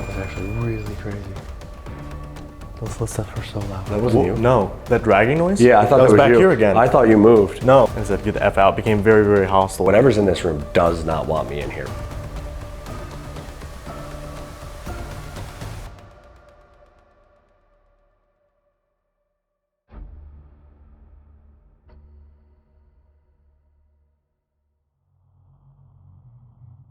That was actually really crazy. Those footsteps were so loud. That wasn't you? No. That dragging noise? Yeah, I thought that was back you. here again. I thought you moved. No. I said, get the F out. Became very, very hostile. Whatever's in this room does not want me in here.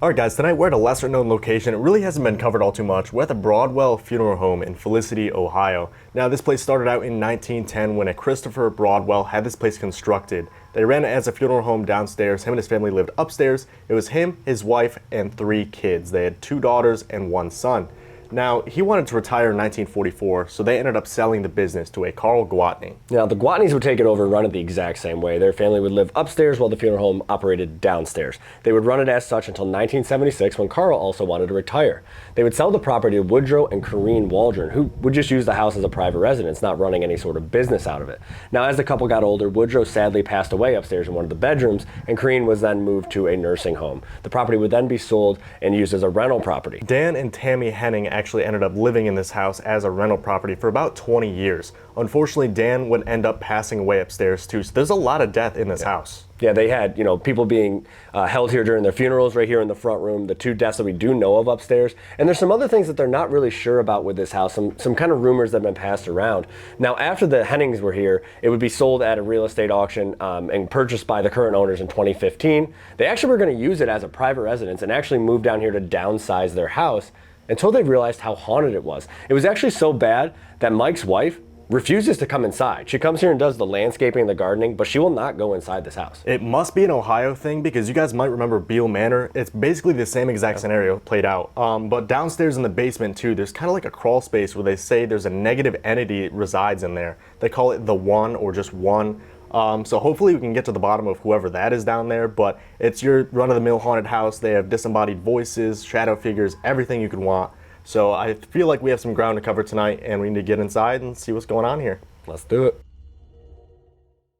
Alright guys, tonight we're at a lesser known location. It really hasn't been covered all too much. We're at the Broadwell Funeral Home in Felicity, Ohio. Now this place started out in 1910 when a Christopher Broadwell had this place constructed. They ran it as a funeral home downstairs. Him and his family lived upstairs. It was him, his wife, and 3 kids. They had 2 daughters and 1 son. Now, he wanted to retire in 1944, so they ended up selling the business to a Carl Gwatney. Now, the Gwatneys would take it over and run it the exact same way. Their family would live upstairs while the funeral home operated downstairs. They would run it as such until 1976 when Carl also wanted to retire. They would sell the property to Woodrow and Corrine Waldron, who would just use the house as a private residence, not running any sort of business out of it. Now, as the couple got older, Woodrow sadly passed away upstairs in one of the bedrooms, and Corrine was then moved to a nursing home. The property would then be sold and used as a rental property. Dan and Tammy Henning actually ended up living in this house as a rental property for about 20 years. Unfortunately, Dan would end up passing away upstairs too, so there's a lot of death in this house. Yeah, they had, people being held here during their funerals right here in the front room, the 2 deaths that we do know of upstairs. And there's some other things that they're not really sure about with this house, some kind of rumors that have been passed around. Now, after the Hennings were here, it would be sold at a real estate auction and purchased by the current owners in 2015. They actually were going to use it as a private residence and actually move down here to downsize their house until they realized how haunted it was. It was actually so bad that Mike's wife refuses to come inside. She comes here and does the landscaping and the gardening, but she will not go inside this house. It must be an Ohio thing because you guys might remember Beale Manor. It's basically the same exact scenario played out. But downstairs in the basement too, there's kind of like a crawl space where they say there's a negative entity resides in there. They call it the One or just One. So hopefully we can get to the bottom of whoever that is down there, but it's your run-of-the-mill haunted house. They have disembodied voices, shadow figures, everything you could want. So I feel like we have some ground to cover tonight and we need to get inside and see what's going on here. Let's do it.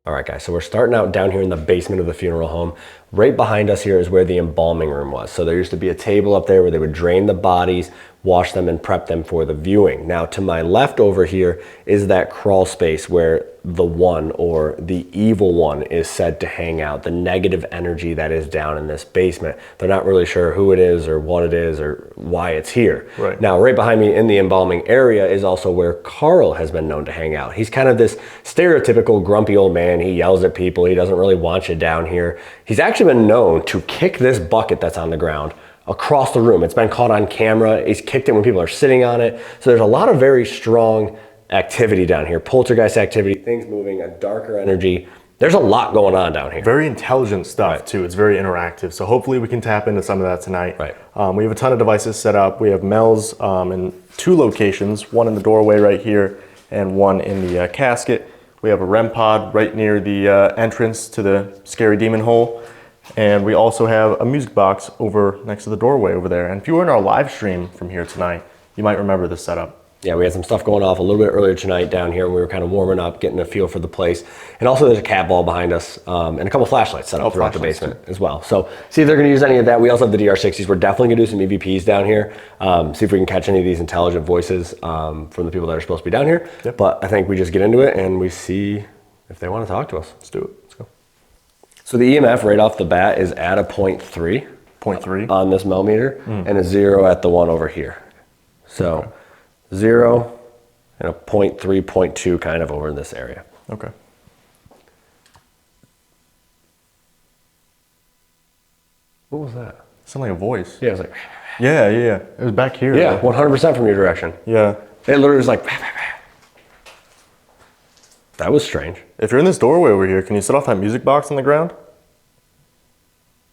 All right, guys, so we're starting out down here in the basement of the funeral home. Right behind us here is where the embalming room was. So there used to be a table up there where they would drain the bodies, wash them, and prep them for the viewing. Now, to my left over here is that crawl space where the One or the evil one is said to hang out, the negative energy that is down in this basement. They're not really sure who it is or what it is or why it's here. Right. Now, right behind me in the embalming area is also where Carl has been known to hang out. He's kind of this stereotypical grumpy old man. He yells at people. He doesn't really want you down here. He's actually been known to kick this bucket that's on the ground across the room. It's been caught on camera. He's kicked it when people are sitting on it. So there's a lot of very strong activity down here, poltergeist activity, things moving, a darker energy. There's a lot going on down here. Very intelligent stuff too. It's very interactive. So hopefully we can tap into some of that tonight. Right. We have a ton of devices set up. We have Mel's in 2 locations, one in the doorway right here and one in the casket. We have a REM pod right near the entrance to the scary demon hole. And we also have a music box over next to the doorway over there. And if you were in our live stream from here tonight, you might remember this setup. Yeah, we had some stuff going off a little bit earlier tonight down here when we were kind of warming up, getting a feel for the place. And also there's a cat ball behind us and a couple flashlights set up throughout the basement as well. So see if they're going to use any of that. We also have the DR60s. We're definitely going to do some EVPs down here. See if we can catch any of these intelligent voices from the people that are supposed to be down here. Yep. But I think we just get into it and we see if they want to talk to us. Let's do it. Let's go. So the EMF right off the bat is at a 0.3. 0.3 on this millimeter and a 0 at the one over here. So Okay. 0 and a 0.3, 0.2 kind of over in this area. Okay. What was that? Sounded like a voice. Yeah, it was like, Yeah. It was back here. yeah, though. 100% from your direction. Yeah. It literally was like, that was strange. If you're in this doorway over here, can you set off that music box on the ground?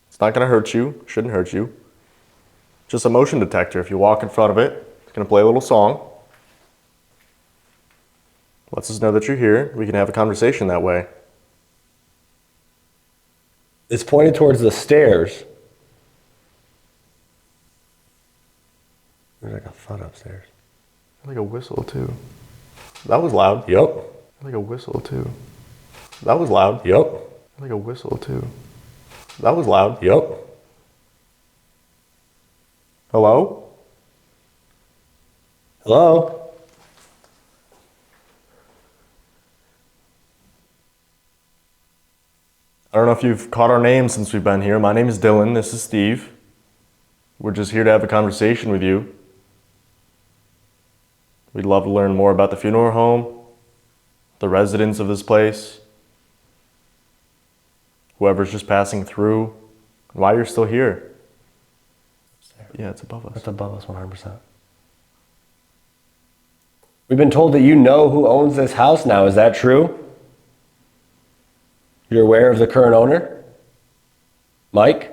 It's not gonna hurt you, shouldn't hurt you. Just a motion detector. If you walk in front of it, it's gonna play a little song. Lets us know that you're here. We can have a conversation that way. It's pointed towards the stairs. There's like a thud upstairs. Like a whistle too. That was loud. Yep. Like a whistle too. That was loud. Yep. Like a whistle too. That was loud. Yep. Hello? Hello? I don't know if you've caught our names since we've been here. My name is Dylan. This is Steve. We're just here to have a conversation with you. We'd love to learn more about the funeral home, the residents of this place, whoever's just passing through, why you're still here. Yeah, it's above us. That's above us 100%. We've been told that you know who owns this house now. Is that true? You're aware of the current owner? Mike?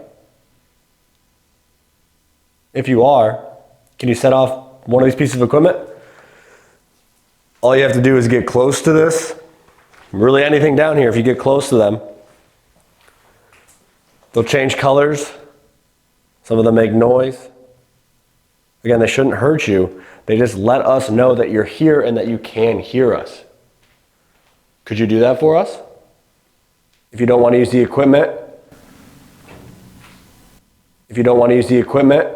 If you are, can you set off one of these pieces of equipment? All you have to do is get close to this. Really anything down here, if you get close to them, they'll change colors. Some of them make noise. Again, they shouldn't hurt you. They just let us know that you're here and that you can hear us. Could you do that for us? If you don't want to use the equipment, if you don't want to use the equipment,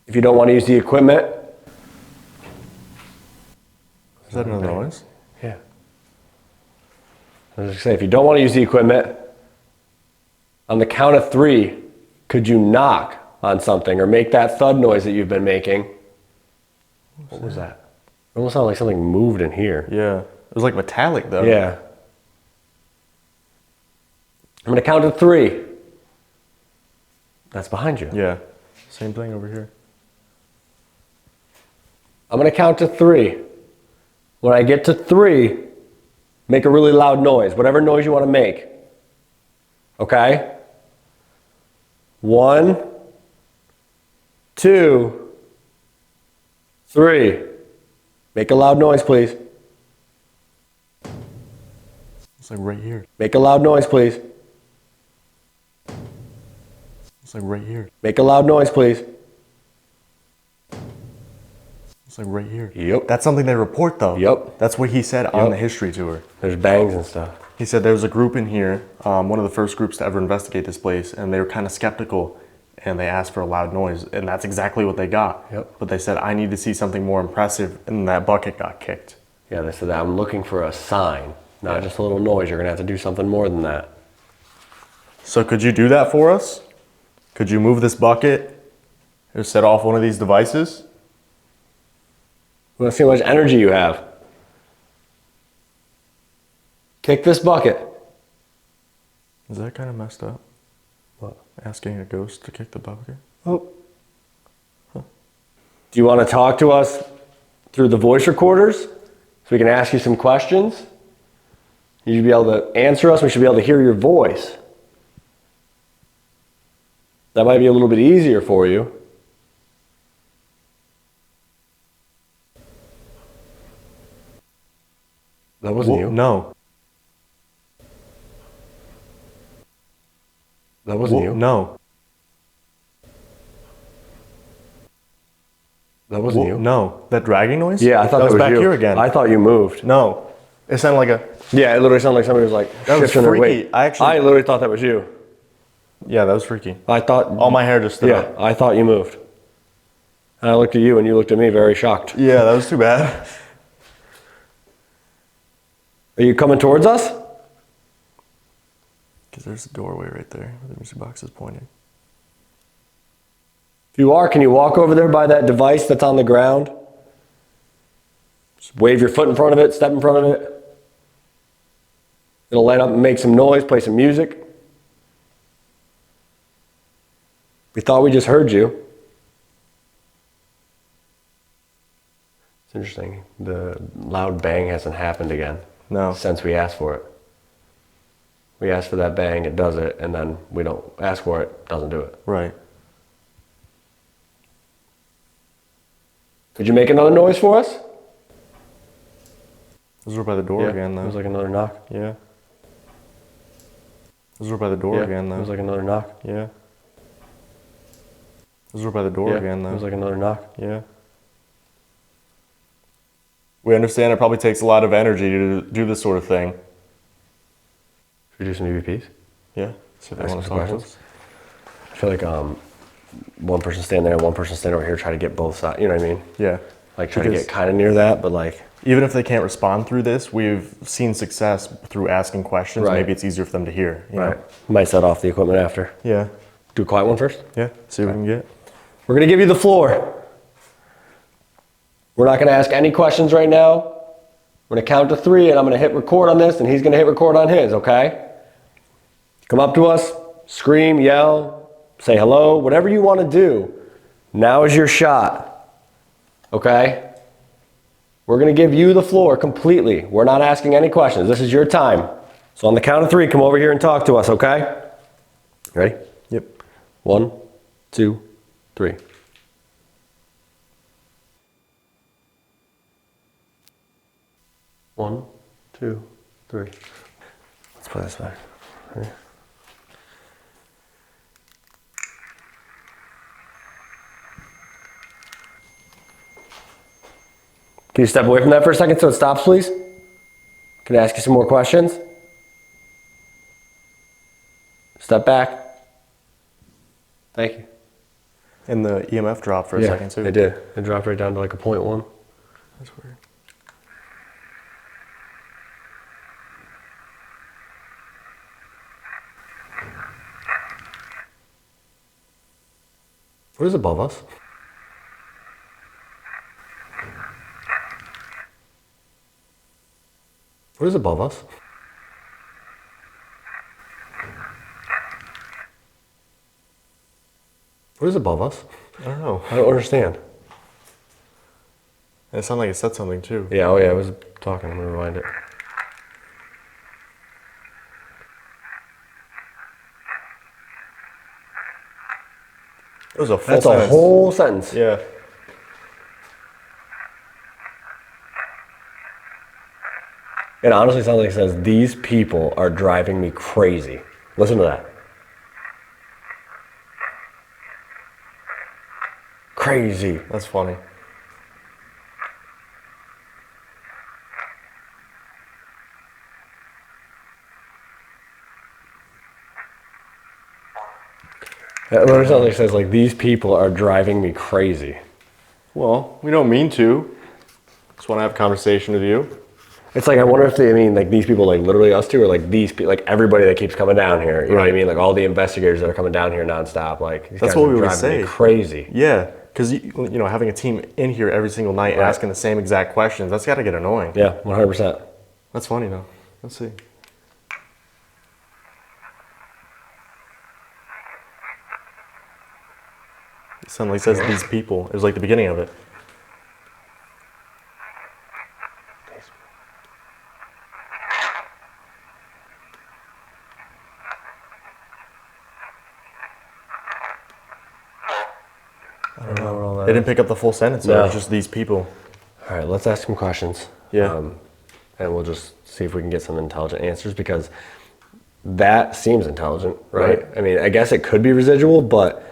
if you don't want to use the equipment. Is that another noise? Yeah. I was just saying, if you don't want to use the equipment, on the count of 3, could you knock on something or make that thud noise that you've been making? What was that? It almost sounded like something moved in here. Yeah. It was like metallic though. Yeah. I'm going to count to 3. That's behind you. Yeah. Same thing over here. I'm going to count to 3. When I get to 3, make a really loud noise, whatever noise you want to make. Okay? 1, 2, 3. Make a loud noise, please. It's like right here. Make a loud noise, please. It's like right here. Make a loud noise, please. It's like right here. Yep. That's something they report though. Yep. That's what he said on the history tour. There's bangs and stuff. He said there was a group in here, one of the first groups to ever investigate this place, and they were kind of skeptical, and they asked for a loud noise, and that's exactly what they got. Yep. But they said, I need to see something more impressive, and that bucket got kicked. Yeah, they said that I'm looking for a sign, not just a little noise. You're going to have to do something more than that. So could you do that for us? Could you move this bucket or set off one of these devices? Let's see how much energy you have. Kick this bucket. Is that kind of messed up? What? Asking a ghost to kick the bucket? Oh. Huh. Do you want to talk to us through the voice recorders so we can ask you some questions? You should be able to answer us. We should be able to hear your voice. That might be a little bit easier for you. That wasn't you. No. That wasn't you. No. That wasn't you. No. That dragging noise? Yeah, I thought that was back you. here again. I thought you moved. No. It sounded like a... Yeah, it literally sounded like somebody was like That was shifting their freaky. weight. I literally thought that was you. Yeah, that was freaky. I thought All my hair just stood yeah, up. I thought you moved. And I looked at you and you looked at me very shocked. Yeah, that was too bad. Are you coming towards us? Because there's a doorway right there where the music box is pointing. If you are, can you walk over there by that device that's on the ground? Just wave your foot in front of it, step in front of it. It'll light up and make some noise, play some music. We thought we just heard you. It's interesting. The loud bang hasn't happened again. No. Since we asked for it. We ask for that bang, it does it, and then we don't ask for it, doesn't do it. Right. Could you make another noise for us? Those were by the door again, though. It was like another knock. Yeah. Those were by the door again, though. It was like another knock. Yeah. Those were by the door again, though. It was like another knock. Yeah. We understand it probably takes a lot of energy to do this sort of thing. Should we do some EVPs? Yeah. So if they Ask want to some talk to questions? us. I feel like one person stand there and one person stand over here, try to get both sides. You know what I mean? Yeah. Like try to get kind of near that, but like. Even if they can't respond through this, we've seen success through asking questions. Right. Maybe it's easier for them to hear. You know? Might set off the equipment after. Yeah. Do a quiet one first? Yeah. See what we can get. We're going to give you the floor. We're not going to ask any questions right now. We're going to count to 3 and I'm going to hit record on this and he's going to hit record on his, okay? Come up to us, scream, yell, say hello, whatever you want to do. Now is your shot, okay? We're going to give you the floor completely. We're not asking any questions. This is your time. So on the count of 3, come over here and talk to us, okay? Ready? Yep. 1, 2, 3. One, two, three. Let's play this back. Ready? Can you step away from that for a second so it stops, please? Can I ask you some more questions? Step back. Thank you. And the EMF dropped for a second too. It did. It dropped right down to like a 0.1. That's weird. What is above us? What is above us? What is above us? I don't know. I don't understand. It sounded like it said something too. Yeah, oh yeah, I was talking. I'm gonna rewind it. It was a full That's sentence. a whole sentence. Yeah. It honestly sounds like it says, "These people are driving me crazy." Listen to that. Crazy. That's funny. It literally sounds like it says, like, "These people are driving me crazy." Well, we don't mean to. Just want to have a conversation with you. It's like, I wonder if they mean like these people, like literally us two, or like these people, like everybody that keeps coming down here. You know what I mean? Like all the investigators that are coming down here nonstop. Like these That's guys what are we would driving say. me crazy. Yeah, because you know, having a team in here every single night asking the same exact questions, that's got to get annoying. Yeah, 100%. That's funny though. Let's see. It sounded like it says these people. It was like the beginning of it. I don't know what all that It didn't pick up the full sentence. No. It was just these people. All right, let's ask some questions. Yeah. And we'll just see if we can get some intelligent answers, because that seems intelligent, right? I mean, I guess it could be residual, but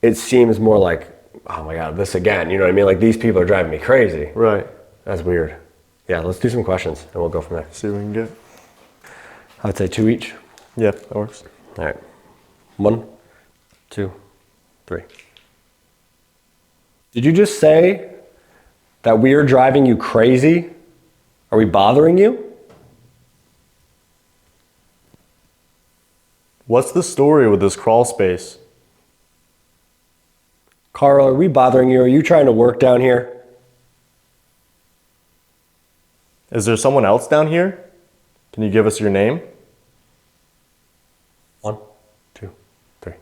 it seems more like, oh my God, this again. You know what I mean? Like these people are driving me crazy. Right. That's weird. Yeah, let's do some questions and we'll go from there. See what we can get. I'd say 2 each. Yep, that works. All right. 1, 2, 3. Did you just say that we are driving you crazy? Are we bothering you? What's the story with this crawl space? Carl, are we bothering you? Are you trying to work down here? Is there someone else down here? Can you give us your name? 1, 2, 3. Did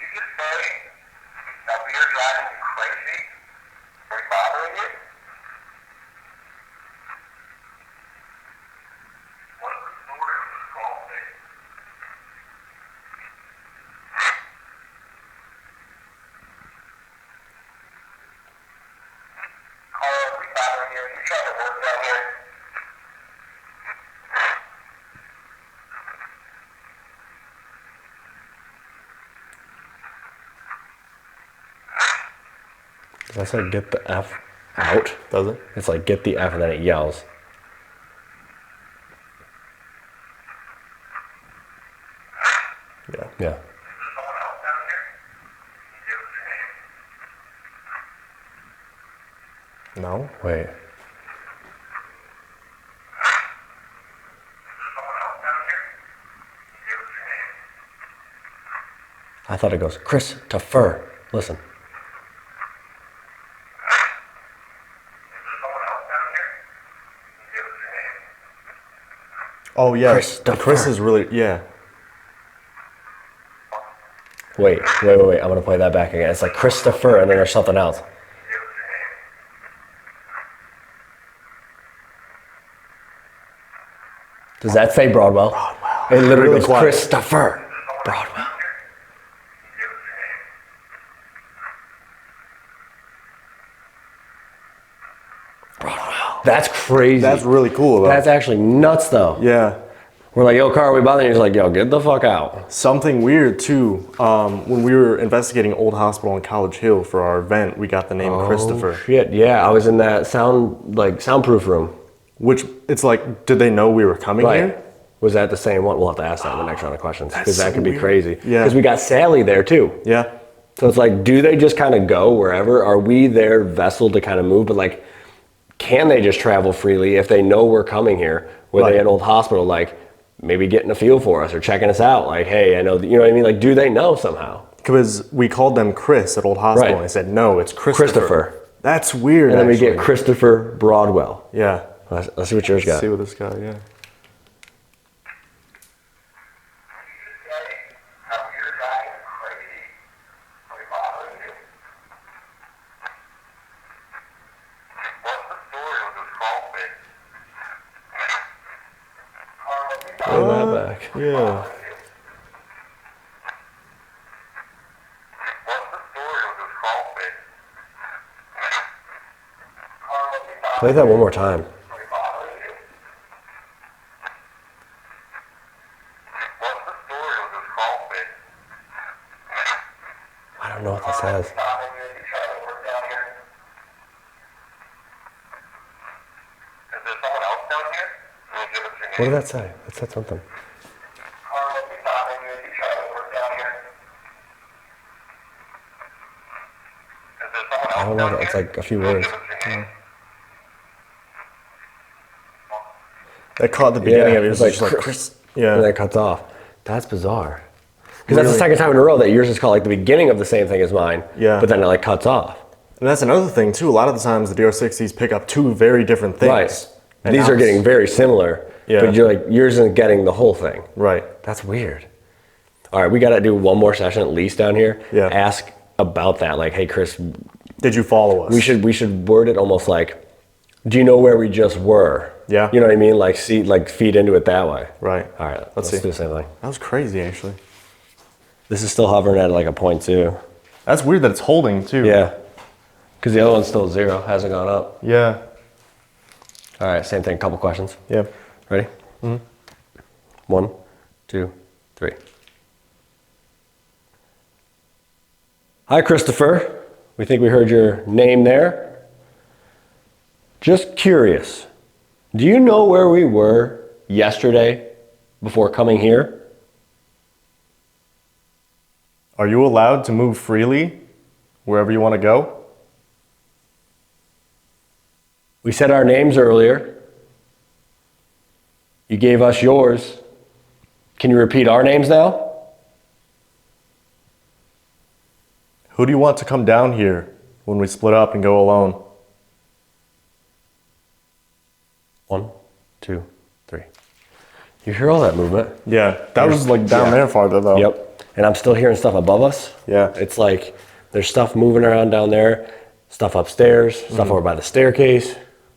you just say that we are driving you crazy? Are we bothering you? What is the story of this call, Dave? Carl, are we bothering you? Are you trying to work down here? Did I say get the F out? Does it? It's like get the F and then it yells. Yeah. Someone else down here? Give us a name. No. Wait. Someone else down here? Give us a name. I thought it goes Christopher. Listen. Someone else down here? Give us a name. Oh yeah. Christopher. Chris is really yeah. Wait. I'm gonna play that back again. It's like Christopher, and then there's something else. Give us a name. Does that say Broadwell? It literally Really goes quiet. Christopher. Broadwell. Give us a name. Broadwell. That's crazy. That's really cool though. That's actually nuts, though. yeah. We're like, yo, car, are we bothering you? He's like, yo, get the fuck out. Something weird too. When we were investigating Old Hospital in College Hill for our event, we got the name Christopher. Oh, shit, yeah. I was in that soundproof room. Which it's like, did they know we were coming here? Was that the same one? We'll have to ask that in the next round of questions, because that so could be weird. crazy. Yeah. Because we got Sally there too. Yeah. So it's like, do they just kind of go wherever? Are we their vessel to kind of move? But like, can they just travel freely if they know we're coming here? Were Right. they at Old Hospital, like maybe getting a feel for us or checking us out? Like, hey, I know, you know what I mean? Like, do they know somehow? Because we called them Chris at Old Hospital, Right. and they said no, it's Christopher. Christopher. That's weird. And then we actually. get Christopher Broadwell. Yeah. Let's see what yours got. See what this guy. Yeah. Say how you're driving crazy. Are we bothering you? What's the story with this crawl space? Play that back. Yeah. What's the story with this crawl space? Play that one more time. Are we bothering you? What's the story with this crawl space? I don't know what that says. Stopping you, you trying to work down here? Is there someone else down here? Can you give us your What name? did that say? It said something. Carlos, we stopping you, you trying to work down here? Is there someone else I don't know. down It's here? like a few Can you words. give us your name? That caught the beginning Yeah, of it. It it's was like just like Chris. Chris. Yeah. And then it cuts off. That's bizarre. Because that's the Really? second time in a row that yours is called like the beginning of the same thing as mine. Yeah. But then it like cuts off. And that's another thing too. A lot of the times the DR60s pick up two very different things. Right. And These now are getting very similar. Yeah. But you're like, yours isn't getting the whole thing. right. That's weird. All right, we got to do one more session at least down here. Yeah. Ask about that. Like, hey, Chris, Did you follow us? we should word it almost like, do you know where we just were? Yeah. You know what I mean? Like, feed into it that way. Right. All right, let's see. do the same thing. That was crazy, actually. This is still hovering at like a 0.2. That's weird that it's holding too. Yeah. Because the other one's still 0, hasn't gone up. Yeah. All right, same thing, couple questions. Yeah. Ready? Mm-hmm. 1, 2, 3. Hi, Christopher. We think we heard your name there. Just curious, do you know where we were yesterday before coming here? Are you allowed to move freely wherever you want to go? We said our names earlier. You gave us yours. Can you repeat our names now? Who do you want to come down here when we split up and go alone? 1, 2, 3. You hear all that movement? Yeah. That was like down Yeah. there farther though. Yep. And I'm still hearing stuff above us. Yeah. It's like there's stuff moving around down there, stuff upstairs, stuff over by the staircase.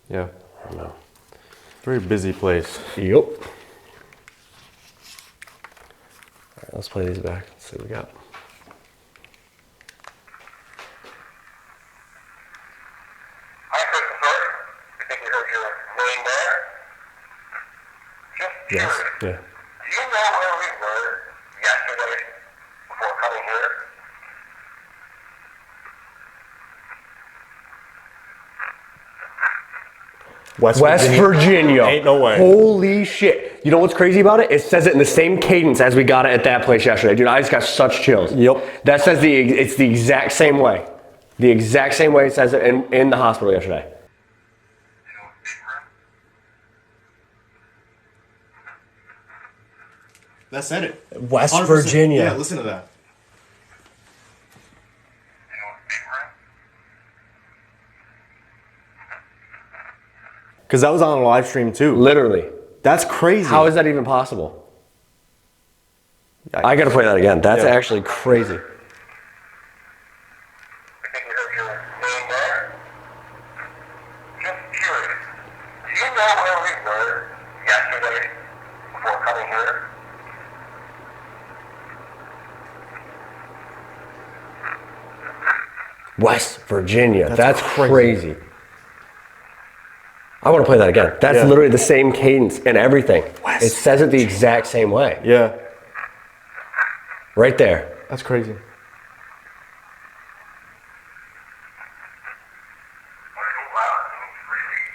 Yeah. I don't know. Very busy place. Yep. All right, let's play these back. Let's see what we got. Hi, Christopher. We think we heard your name there. Just Yes. curious. Yeah. Do you know where we were yesterday before coming here? West Virginia. Ain't no way. Holy shit. You know what's crazy about it? It says it in the same cadence as we got it at that place yesterday. Dude, I just got such chills. Yep. That says it's the exact same way. The exact same way it says it in the hospital yesterday. That said it. West 100%. Virginia. Yeah, listen to that. Because that was on a live stream too. Literally. That's crazy. How is that even possible? I gotta play that again. That's actually crazy. I think you heard your name there. Just curious. Do you know where we were yesterday before coming here? West Virginia. That's crazy. I want to play that again. That's literally the same cadence and everything. It says it the exact same way. Yeah. Right there. That's crazy.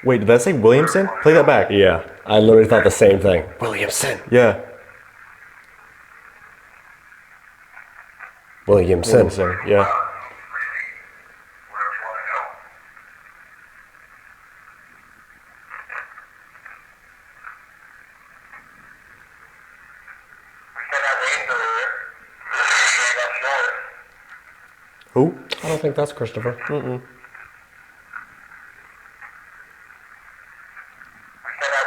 Wait, did that say Williamson? Play that back. Yeah. I literally thought the same thing. Williamson. Yeah. Williamson. Yeah. Who? I don't think that's Christopher. We said our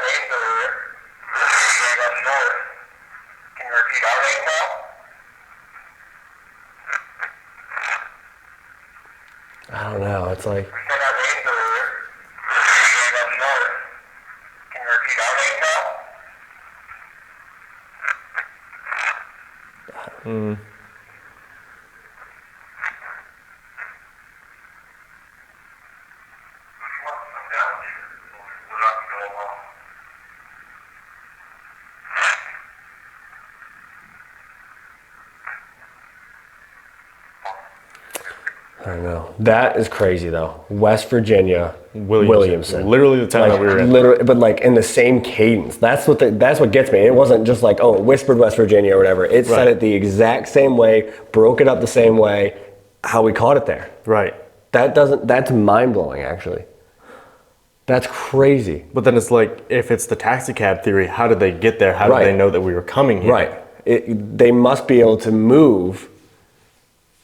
names earlier. Three left yours. Can you repeat our names now? I don't know. It's like, We said our names earlier. Three left yours. Can you repeat our names now? I don't know. That is crazy though. West Virginia, Williamson. Literally the time that we were in. Literally, but like in the same cadence. That's what gets me. It wasn't just like, oh, it whispered West Virginia or whatever. It said it the exact same way, broke it up the same way, how we caught it there. Right. That's mind blowing actually. That's crazy. But then it's like, if it's the taxi cab theory, how did they get there? How did they know that we were coming here? Right. They must be able to move.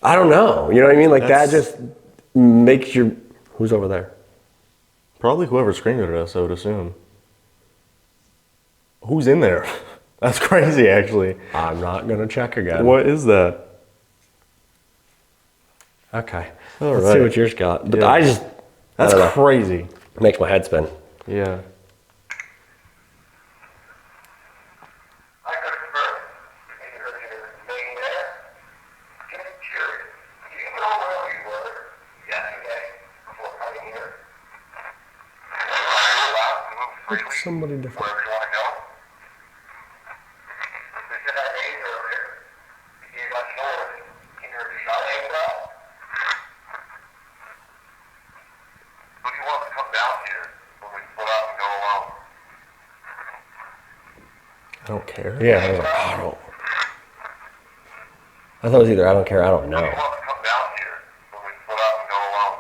I don't know. You know what I mean? Like that just makes your... Who's over there? Probably whoever screamed at us, I would assume. Who's in there? That's crazy, actually. I'm not going to check again. What is that? Okay. All Let's right. see what yours got. But Yeah. That's crazy. Makes my head spin. Yeah. I could confirm. I think you heard your name there. Just curious. Do you know where we were yesterday before coming here? Are you allowed to move freely Somebody different. wherever you want to go? We said our names earlier. You gave us yours. Can you repeat our names now? Who do you want to come down here when we split up and go alone? I don't care. Yeah. I thought it was either I don't care, I don't know. Who do you want to come down here when we split up and go alone?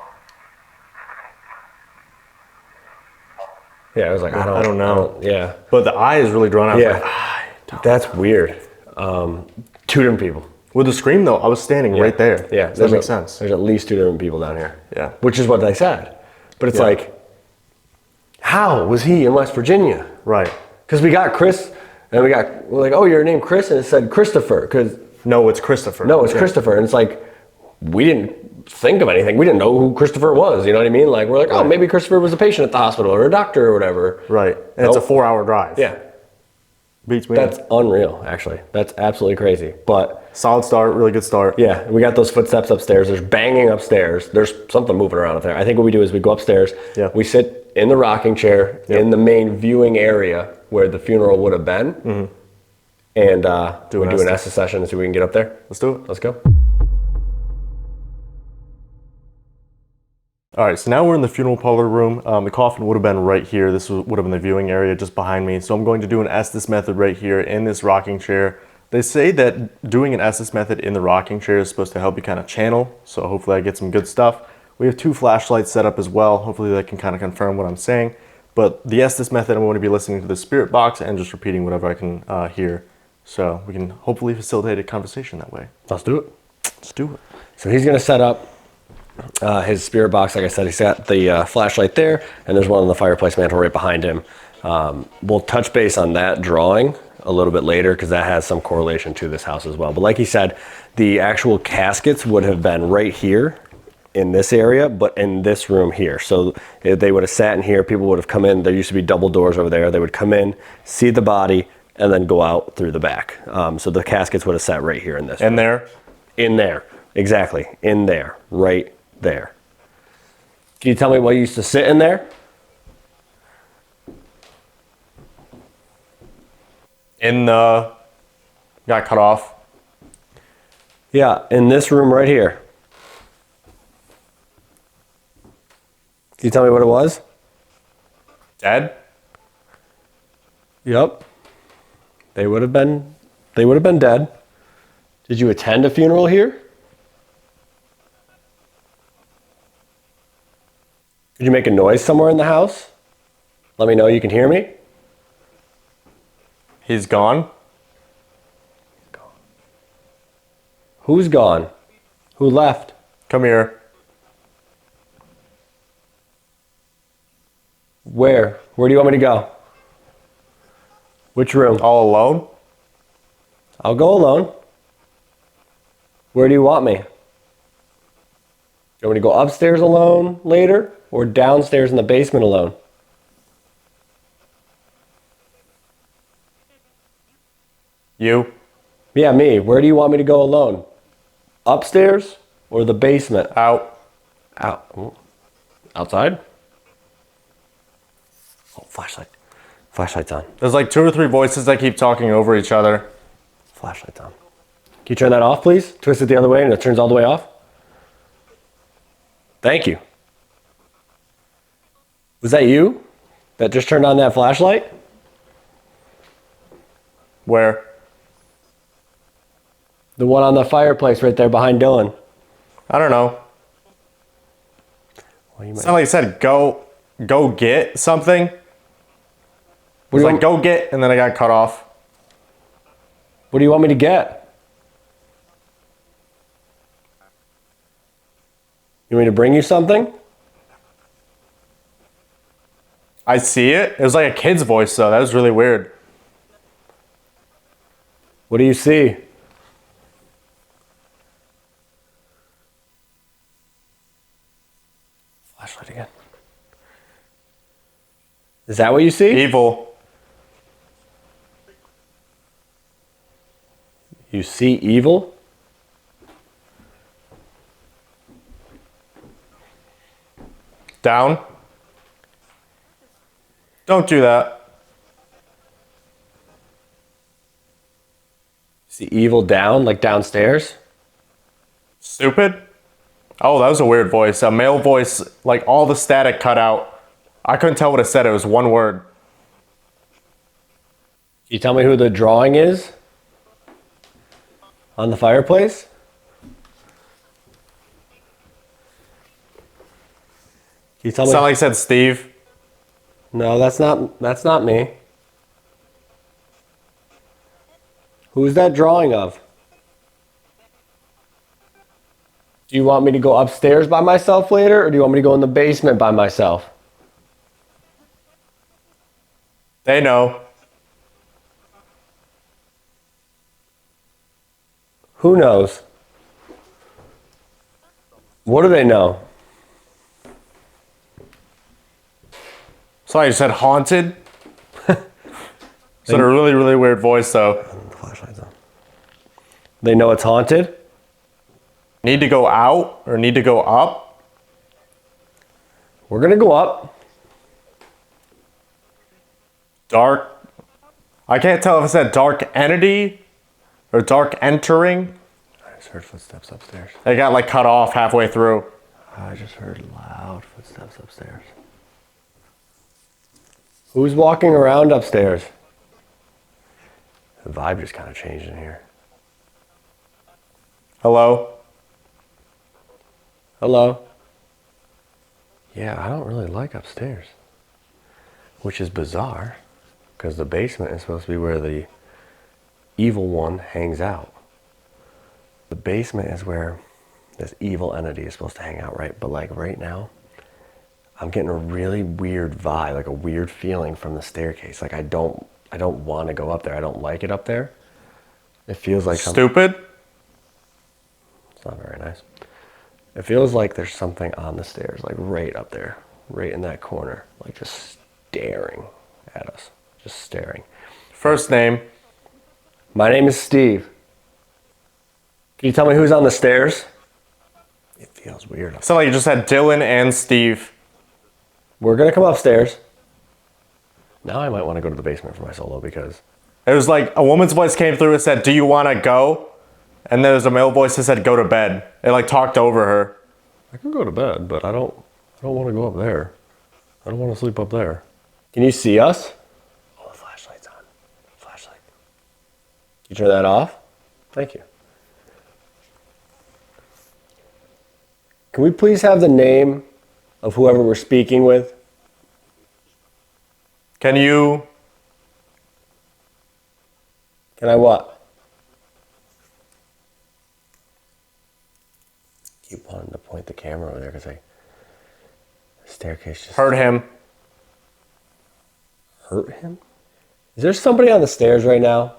Yeah, I was like, I don't know. Yeah. But the eye is really drawn out. Yeah. Like, I don't. That's weird. Two different people. With the scream, though, I was standing right there. Yeah. Does that make sense? There's at least two different people down here. Yeah. Which is what they said. But it's like, how was he in West Virginia? Right. Because we got Chris, and we're like, oh, your name Chris, and it said Christopher. Because No, it's Christopher. no, it's Christopher, and it's like, we didn't think of anything. We didn't know who Christopher was. You know what I mean? Like we're like, oh, maybe Christopher was a patient at the hospital or a doctor or whatever. Right. And it's a Nope. 4-hour drive. Yeah. Beats me. That's unreal, actually. That's absolutely crazy. But solid start, really good start. yeah, we got those footsteps upstairs. There's banging upstairs. There's something moving around up there. I think what we do is we go upstairs. Yeah. We sit in the rocking chair in the main viewing area where the funeral would have been. And we do an Estes session and see if we can get up there. Let's do it. Let's go. All right, so now we're in the funeral parlor room. The coffin would have been right here. This would have been the viewing area just behind me. So I'm going to do an Estes method right here in this rocking chair. They say that doing an Estes method in the rocking chair is supposed to help you kind of channel. So hopefully I get some good stuff. We have 2 flashlights set up as well. Hopefully that can kind of confirm what I'm saying. But the Estes method, I'm going to be listening to the spirit box and just repeating whatever I can hear. So we can hopefully facilitate a conversation that way. Let's do it. Let's do it. So he's going to set up his spirit box. Like I said, he's got the flashlight there, and there's one on the fireplace mantle right behind him. We'll touch base on that drawing a little bit later because that has some correlation to this house as well. But like he said, the actual caskets would have been right here in this area, but in this room here. So they would have sat in here. People would have come in. There used to be double doors over there. They would come in, see the body, and then go out through the back. So the caskets would have sat right here in this room. In there? In there. Exactly. In there. Right there. Can you tell me what used to sit in there? Got cut off. Yeah, in this room right here. Can you tell me what it was? Dead? Yep. They would have been dead. Did you attend a funeral here? Did you make a noise somewhere in the house? Let me know you can hear me. He's gone? Who's gone? Who left? Come here. Where? Where do you want me to go? Which room? All alone? I'll go alone. Where do you want me? Do you want me to go upstairs alone later or downstairs in the basement alone? You? Yeah, me. Where do you want me to go alone? Upstairs or the basement? Out. Out. Ooh. Outside? Oh, flashlight. Flashlight's on. There's like 2 or 3 voices that keep talking over each other. Flashlight's on. Can you turn that off, please? Twist it the other way and it turns all the way off. Thank you. Was that you that just turned on that flashlight? Where? The one on the fireplace right there behind Dylan. I don't know. Well, you It's not like you said, go get something. It was like, go get, and then I got cut off. What do you want me to get? You want me to bring you something? I see it. It was like a kid's voice, though. That was really weird. What do you see? Flashlight again. Is that what you see? Evil. You see evil? Down. Don't do that. See evil down, like downstairs? Stupid. Oh, that was a weird voice. A male voice, like all the static cut out. I couldn't tell what it said. It was one word. Can you tell me who the drawing is? On the fireplace? Can you tell me? Sound like it said Steve. No, that's not me. Who's that drawing of? Do you want me to go upstairs by myself later, or do you want me to go in the basement by myself? They know. Who knows? What do they know? Sorry, you said haunted? Said a really, really weird voice, though. Flashlight's on. They know it's haunted? Need to go out or need to go up? We're gonna go up. Dark. I can't tell if it said dark entity or dark entering. I just heard footsteps upstairs. They got like cut off halfway through. I just heard loud footsteps upstairs. Who's walking around upstairs? The vibe just kind of changed in here. Hello? Hello? Yeah, I don't really like upstairs. Which is bizarre, because the basement is supposed to be where the evil one hangs out. The basement is where this evil entity is supposed to hang out, right? But like right now, I'm getting a really weird vibe, like a weird feeling from the staircase. Like I don't want to go up there. I don't like it up there. It feels like Stupid? It's not very nice. It feels like there's something on the stairs, like right up there, right in that corner, like just staring at us, just staring. First name. My name is Steve. Can you tell me who's on the stairs? It feels weird. Sound like you just had Dylan and Steve. We're gonna come upstairs. Now I might want to go to the basement for my solo because It was like a woman's voice came through and said, "Do you want to go?" And there's a male voice that said, "Go to bed." It like talked over her. I can go to bed, but I don't want to go up there. I don't want to sleep up there. Can you see us? Oh, the flashlight's on. Flashlight. Can you turn that off? Thank you. Can we please have the name of whoever we're speaking with? Can you? Can I what? Keep wanting to point the camera over there because the staircase just Heard him. hurt him? Is there somebody on the stairs right now?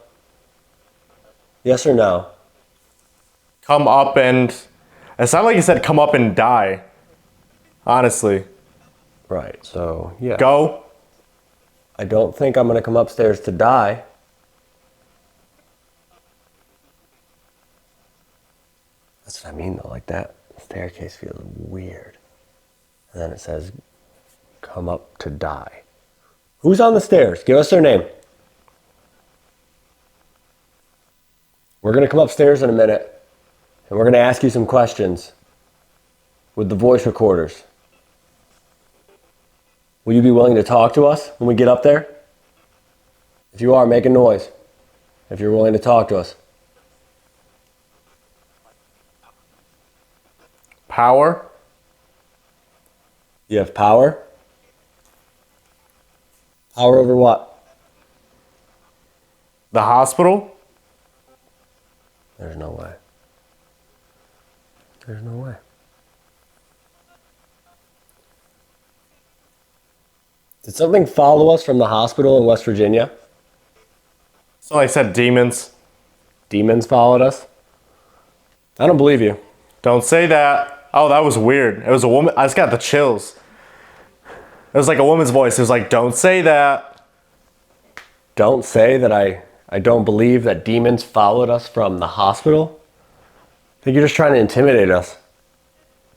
Yes or no? Come up and... It sounded like he said, "Come up and die." Honestly. Right, so yeah. Go. I don't think I'm going to come upstairs to die. That's what I mean though, like that staircase feels weird. And then it says, "Come up to die." Who's on the stairs? Give us their name. We're going to come upstairs in a minute, and we're going to ask you some questions with the voice recorders. Will you be willing to talk to us when we get up there? If you are, make a noise. If you're willing to talk to us. Power. You have power? Power over what? The hospital. There's no way. There's no way. Did something follow us from the hospital in West Virginia? So I said demons. Demons followed us? I don't believe you. Don't say that. Oh, that was weird. It was a woman. I just got the chills. It was like a woman's voice. It was like, "Don't say that." Don't say that I don't believe that demons followed us from the hospital. I think you're just trying to intimidate us.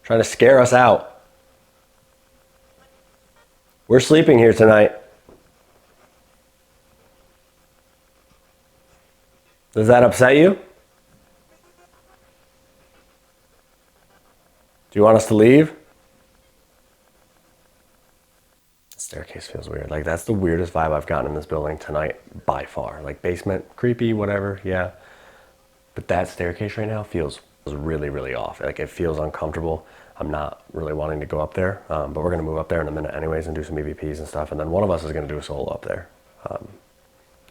Trying to scare us out. We're sleeping here tonight. Does that upset you? Do you want us to leave? The staircase feels weird. Like that's the weirdest vibe I've gotten in this building tonight by far. Like basement, creepy, whatever, yeah. But that staircase right now feels really, really off. Like it feels uncomfortable. I'm not really wanting to go up there, but we're gonna move up there in a minute anyways and do some EVPs and stuff. And then one of us is gonna do a solo up there. And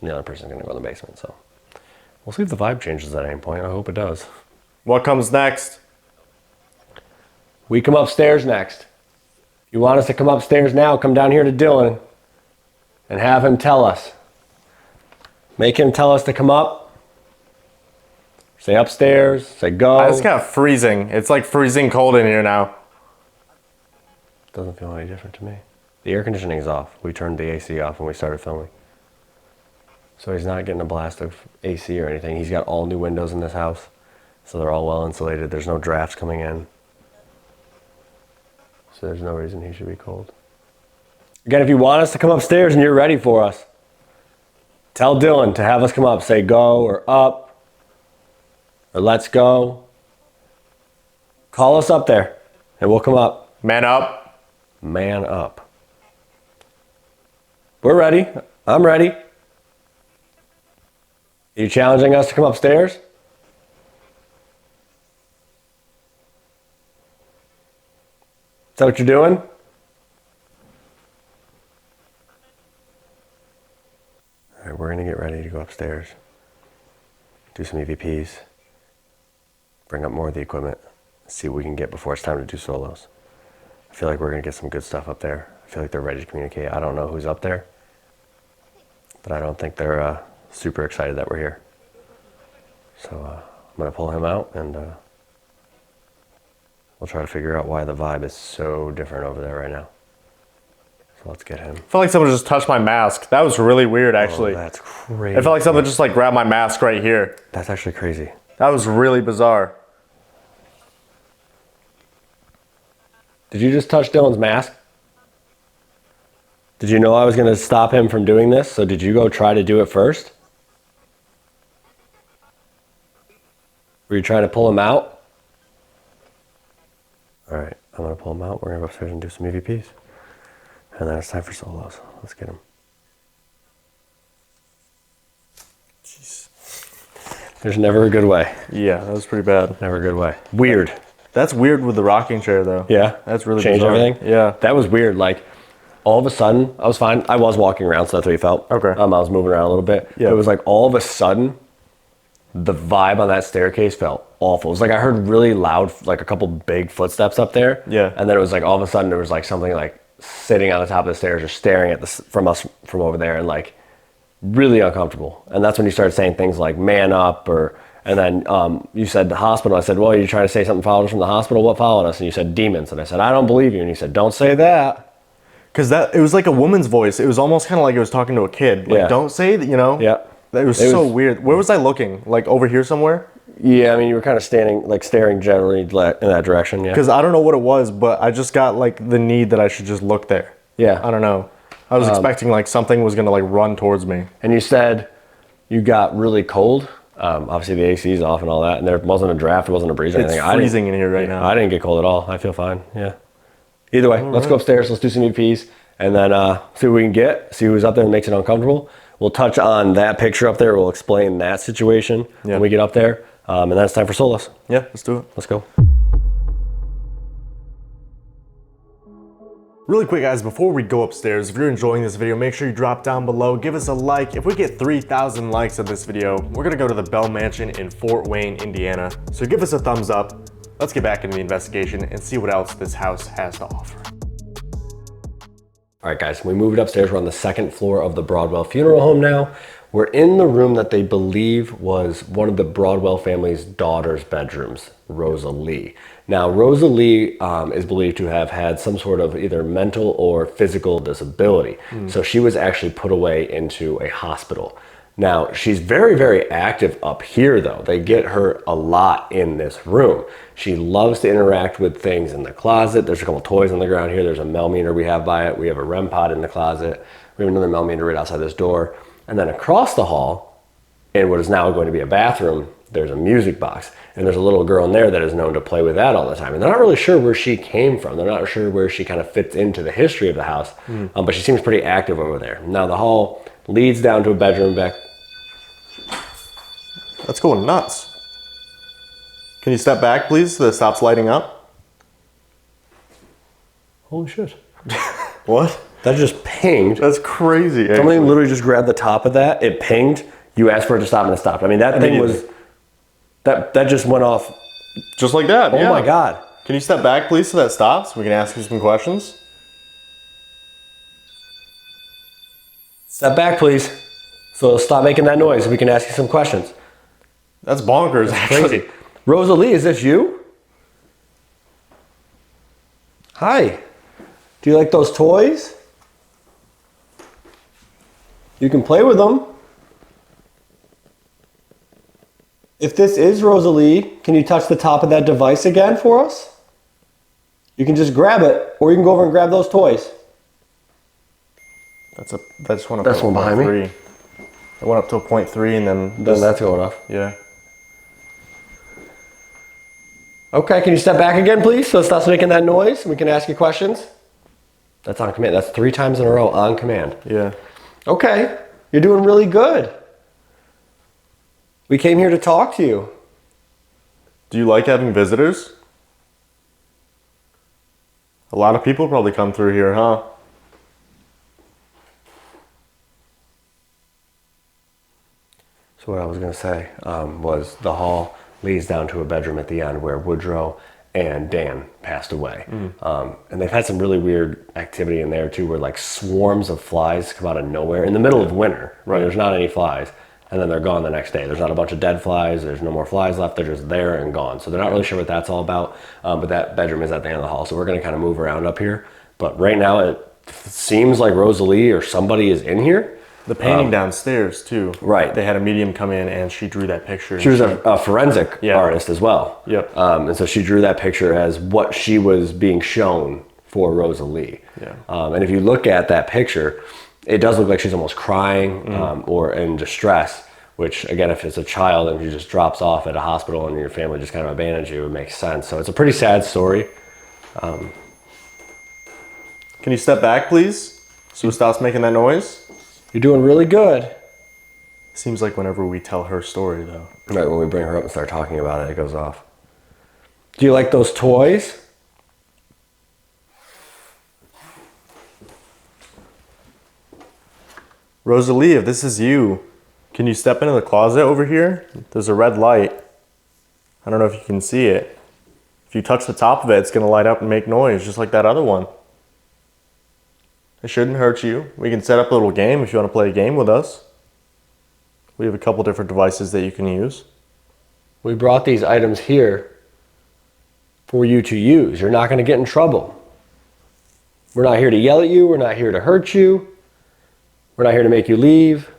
the other person's gonna go in the basement, so. We'll see if the vibe changes at any point. I hope it does. What comes next? We come upstairs next. If you want us to come upstairs now, come down here to Dylan and have him tell us. Make him tell us to come up. Say upstairs, say go. I just got freezing. It's like freezing cold in here now. Doesn't feel any different to me. The air conditioning is off. We turned the AC off when we started filming. So he's not getting a blast of AC or anything. He's got all new windows in this house. So they're all well insulated. There's no drafts coming in. So there's no reason he should be cold. Again, if you want us to come upstairs and you're ready for us, tell Dylan to have us come up. Say go or up or let's go. Call us up there. and we'll come up. Man up. Man up. We're ready. I'm ready. Are you challenging us to come upstairs? Is that what you're doing? All right, we're going to get ready to go upstairs, do some EVPs, bring up more of the equipment, see what we can get before it's time to do solos. I feel like we're going to get some good stuff up there. I feel like they're ready to communicate. I don't know who's up there, but I don't think they're super excited that we're here. So I'm going to pull him out and we'll try to figure out why the vibe is so different over there right now. So let's get him. I felt like someone just touched my mask. That was really weird, actually. Oh, that's crazy. It felt like someone just like grabbed my mask right here. That's actually crazy. That was really bizarre. Did you just touch Dylan's mask? Did you know I was going to stop him from doing this? So did you go try to do it first? Were you trying to pull him out? All right, I'm going to pull him out. We're going to go upstairs and do some EVPs. And then it's time for solos. Let's get him. Jeez. There's never a good way. Yeah, that was pretty bad. Never a good way. Weird. That's weird with the rocking chair, though. Yeah? That's really Changed bizarre. everything? Yeah. That was weird. Like, all of a sudden, I was fine. I was walking around, so that's what you felt. Okay. I was moving around a little bit. Yeah. It was like all of a sudden, the vibe on that staircase felt awful. It was like I heard really loud, like a couple big footsteps up there. Yeah. And then it was like all of a sudden there was like something like sitting on the top of the stairs or staring at from us from over there, and like really uncomfortable. And that's when you started saying things like "man up," and then you said the hospital. I said, "Well, you're trying to say something followed us from the hospital. What followed us?" And you said demons. And I said, "I don't believe you." And you said, "Don't say that." Because it was like a woman's voice. It was almost kind of like it was talking to a kid. Like, Yeah. don't say that, you know? Yeah. It was so weird. Where was I looking? Like over here somewhere? Yeah, I mean, you were kind of standing, like staring generally in that direction. Yeah. Because I don't know what it was, but I just got like the need that I should just look there. Yeah. I don't know. I was expecting like something was going to like run towards me. And you said you got really cold. Obviously the AC's off and all that, and there wasn't a draft, it wasn't a breeze or It's anything. freezing in here right now. I didn't get cold at all. I feel fine. Yeah. Either way, let's go upstairs. Let's do some EPs, and then see what we can get. See who's up there and makes it uncomfortable. We'll touch on that picture up there. We'll explain that situation when we get up there, and then it's time for solos. Yeah, let's do it. Let's go. Really quick, guys, before we go upstairs, if you're enjoying this video, make sure you drop down below, give us a like. If we get 3,000 likes on this video, we're gonna go to the Bell Mansion in Fort Wayne, Indiana. So give us a thumbs up. Let's get back into the investigation and see what else this house has to offer. All right, guys, we moved upstairs. We're on the second floor of the Broadwell Funeral Home now. We're in the room that they believe was one of the Broadwell family's daughter's bedrooms, Rosa Lee. Now, Rosa Lee is believed to have had some sort of either mental or physical disability. So she was actually put away into a hospital. Now, she's very, very active up here, though. They get her a lot in this room. She loves to interact with things in the closet. There's a couple toys on the ground here. There's a Melmeter we have by it. We have a REM pod in the closet. We have another Melmeter right outside this door. And then across the hall, in what is now going to be a bathroom, there's a music box. And there's a little girl in there that is known to play with that all the time. And they're not really sure where she came from. They're not sure where she kind of fits into the history of the house. But she seems pretty active over there. Now, the hall leads down to a bedroom back. That's going nuts. Can you step back, please, so that it stops lighting up? Holy shit. What? That just pinged. That's crazy. Somebody literally just grabbed the top of that. It pinged. You asked for it to stop and it stopped. I mean, that thing was, that just went off. Just like that. Oh my God. Can you step back, please, so that stops? We can ask you some questions. Step back, please. So stop making that noise and we can ask you some questions. That's bonkers, actually. Crazy. Rosa Lee, is this you? Hi. Do you like those toys? You can play with them. If this is Rosa Lee, can you touch the top of that device again for us? You can just grab it, or you can go over and grab those toys. That just went up That's to one behind me? 0.3. It went up to a 0.3 and then Then that's going off. yeah. Okay, can you step back again, please, so it stops making that noise and we can ask you questions? That's on command. That's 3 times in a row on command. Yeah. Okay, you're doing really good. We came here to talk to you. Do you like having visitors? A lot of people probably come through here, huh? So what I was going to say was the hall leads down to a bedroom at the end where Woodrow and Dan passed away. And they've had some really weird activity in there too, where like swarms of flies come out of nowhere in the middle of winter. Right. There's not any flies. And then they're gone the next day. There's not a bunch of dead flies. There's no more flies left. They're just there and gone. So they're not really sure what that's all about. But that bedroom is at the end of the hall. So we're going to kind of move around up here. But right now it seems like Rosa Lee or somebody is in here. The painting downstairs too. Right. They had a medium come in and she drew that picture. She was a forensic artist as well. Yep. And so she drew that picture as what she was being shown for Rosa Lee. Yeah. And if you look at that picture, it does look like she's almost crying or in distress, which again, if it's a child and she just drops off at a hospital and your family just kind of abandons you, it makes sense. So it's a pretty sad story. Can you step back, please? So it stops making that noise? You're doing really good. Seems like whenever we tell her story, though. Right, when we bring her up and start talking about it, it goes off. Do you like those toys? Rosa Lee, if this is you, can you step into the closet over here? There's a red light. I don't know if you can see it. If you touch the top of it, it's going to light up and make noise, just like that other one. It shouldn't hurt you. We can set up a little game if you want to play a game with us. We have a couple different devices that you can use. We brought these items here for you to use. You're not going to get in trouble. We're not here to yell at you. We're not here to hurt you. We're not here to make you leave.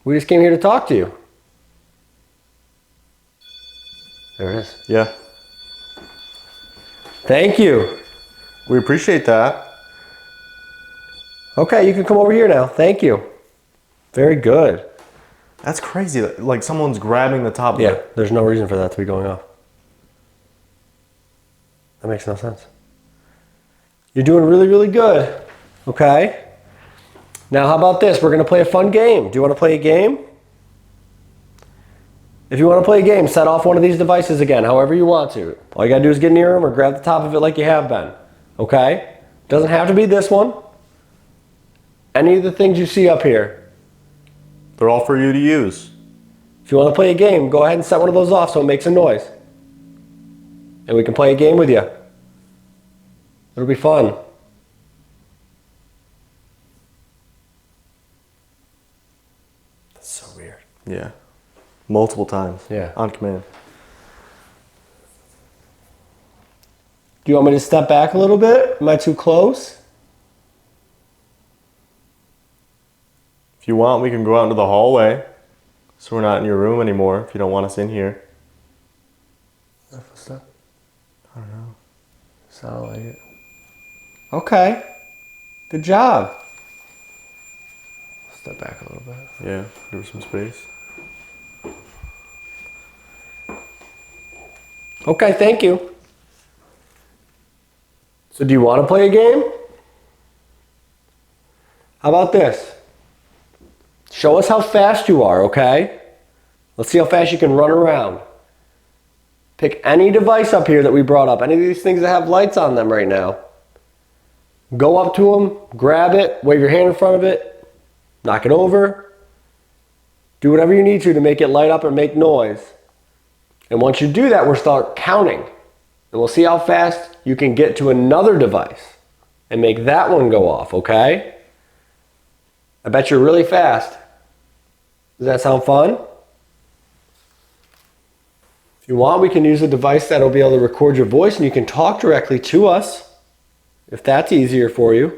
We just came here to talk to you. There it is. Yeah. Thank you. We appreciate that. Okay, you can come over here now. Thank you. Very good. That's crazy. Like someone's grabbing the top of Yeah, it. there's no reason for that to be going off. That makes no sense. You're doing really, really good. Okay? Now, how about this? We're going to play a fun game. Do you want to play a game? If you want to play a game, set off one of these devices again, however you want to. All you got to do is get near them or grab the top of it like you have been. Okay? Doesn't have to be this one. Any of the things you see up here. They're all for you to use. If you want to play a game, go ahead and set one of those off so it makes a noise. And we can play a game with you. It'll be fun. That's so weird. Yeah. Multiple times. Yeah. On command. Do you want me to step back a little bit? Am I too close? If you want, we can go out into the hallway. So we're not in your room anymore if you don't want us in here. What's that? I don't know. Sound like it. Okay. Good job. Step back a little bit. Yeah, give her some space. Okay, thank you. So do you want to play a game? How about this? Show us how fast you are, okay? Let's see how fast you can run around. Pick any device up here that we brought up, any of these things that have lights on them right now. Go up to them, grab it, wave your hand in front of it, knock it over. Do whatever you need to make it light up and make noise. And once you do that, we'll start counting. And we'll see how fast you can get to another device and make that one go off, okay? I bet you're really fast. Does that sound fun? If you want, we can use a device that'll be able to record your voice and you can talk directly to us, if that's easier for you.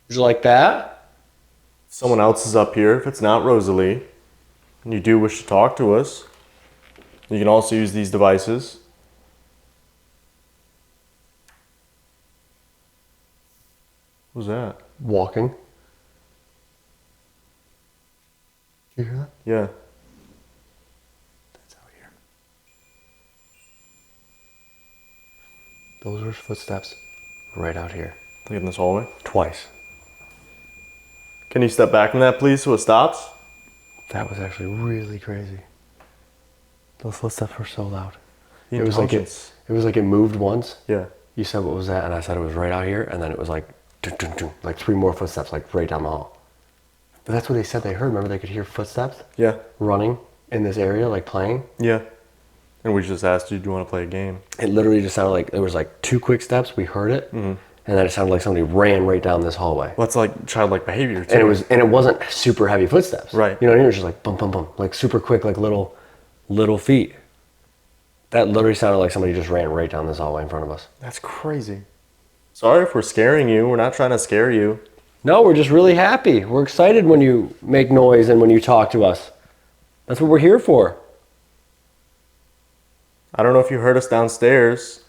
Would you like that? Someone else is up here if it's not Rosa Lee, and you do wish to talk to us. You can also use these devices. What was that? Walking. You hear that? Yeah. That's out here. Those were footsteps right out here. Like in this hallway. Twice. Can you step back from that, please, so it stops? That was actually really crazy. Those footsteps were so loud. The It was like intelligence. it was like it moved once. Yeah. You said what was that, and I said it was right out here, and then it was like, dun, dun, dun, like 3 more footsteps, like right down the hall. But that's what they said they heard. Remember, they could hear footsteps Yeah. running in this area, like playing. Yeah. And we just asked you, do you want to play a game? It literally just sounded like there was like 2 quick steps. We heard it, and then it sounded like somebody ran right down this hallway. Well, that's like childlike behavior, too. And it wasn't super heavy footsteps. Right. You know what I mean? It was just like bum bum bum, like super quick, like little feet. That literally sounded like somebody just ran right down this hallway in front of us. That's crazy. Sorry if we're scaring you. We're not trying to scare you. No, we're just really happy. We're excited when you make noise and when you talk to us. That's what we're here for. I don't know if you heard us downstairs.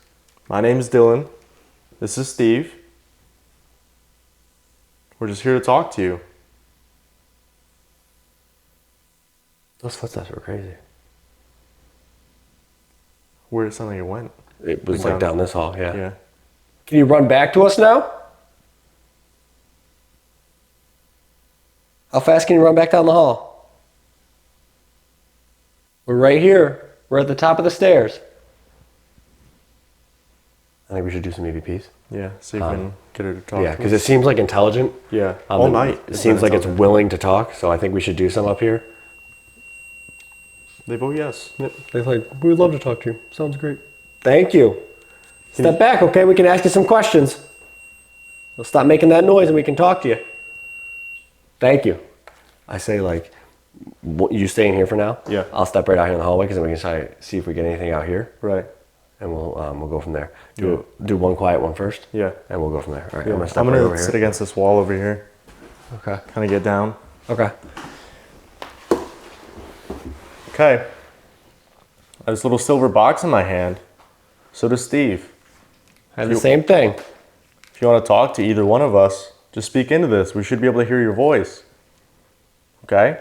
My name's Dylan. This is Steve. We're just here to talk to you. Those footsteps were crazy. Where did it sound like it went? It was Like like down this hall, yeah. Yeah. Can you run back to us now? How fast can you run back down the hall? We're right here. We're at the top of the stairs. I think we should do some EVPs. Yeah. See if we can get her to talk. Yeah, to because us. it seems like intelligent. Yeah. All and night. It seems like it's willing to talk, so I think we should do some up here. They vote yes. They're like, we'd love to talk to you. Sounds great. Thank you. Step back, okay? We can ask you some questions. We'll stop making that noise and we can talk to you. Thank you. I say like, you staying here for now? Yeah. I'll step right out here in the hallway because then we can try see if we get anything out here, Right. and we'll go from there. Do one quiet one first. Yeah. And we'll go from there. All right. Yeah. I'm gonna step I'm right gonna over sit here. against this wall over here. Okay. Kind of get down. Okay. Okay. I have this little silver box in my hand. So does Steve. I have the same thing. If you want to talk to either one of us, just speak into this. We should be able to hear your voice. Okay?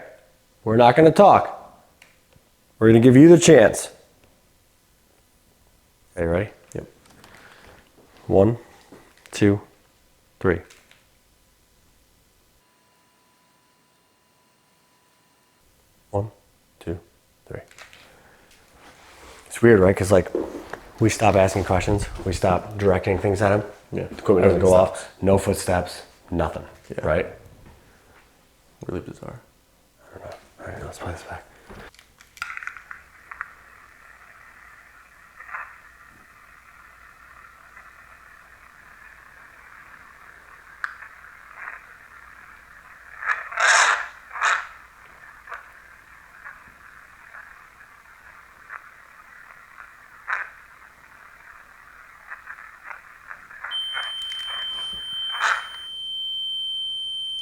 We're not going to talk. We're going to give you the chance. Okay, ready? Yep. 1, 2, 3. One, two, three. It's weird, right? Because like, we stop asking questions, we stop directing things at him. Yeah. The equipment doesn't go Everything off. No footsteps. Nothing. Yeah. Right? Really bizarre. I don't know. All right, let's play this back.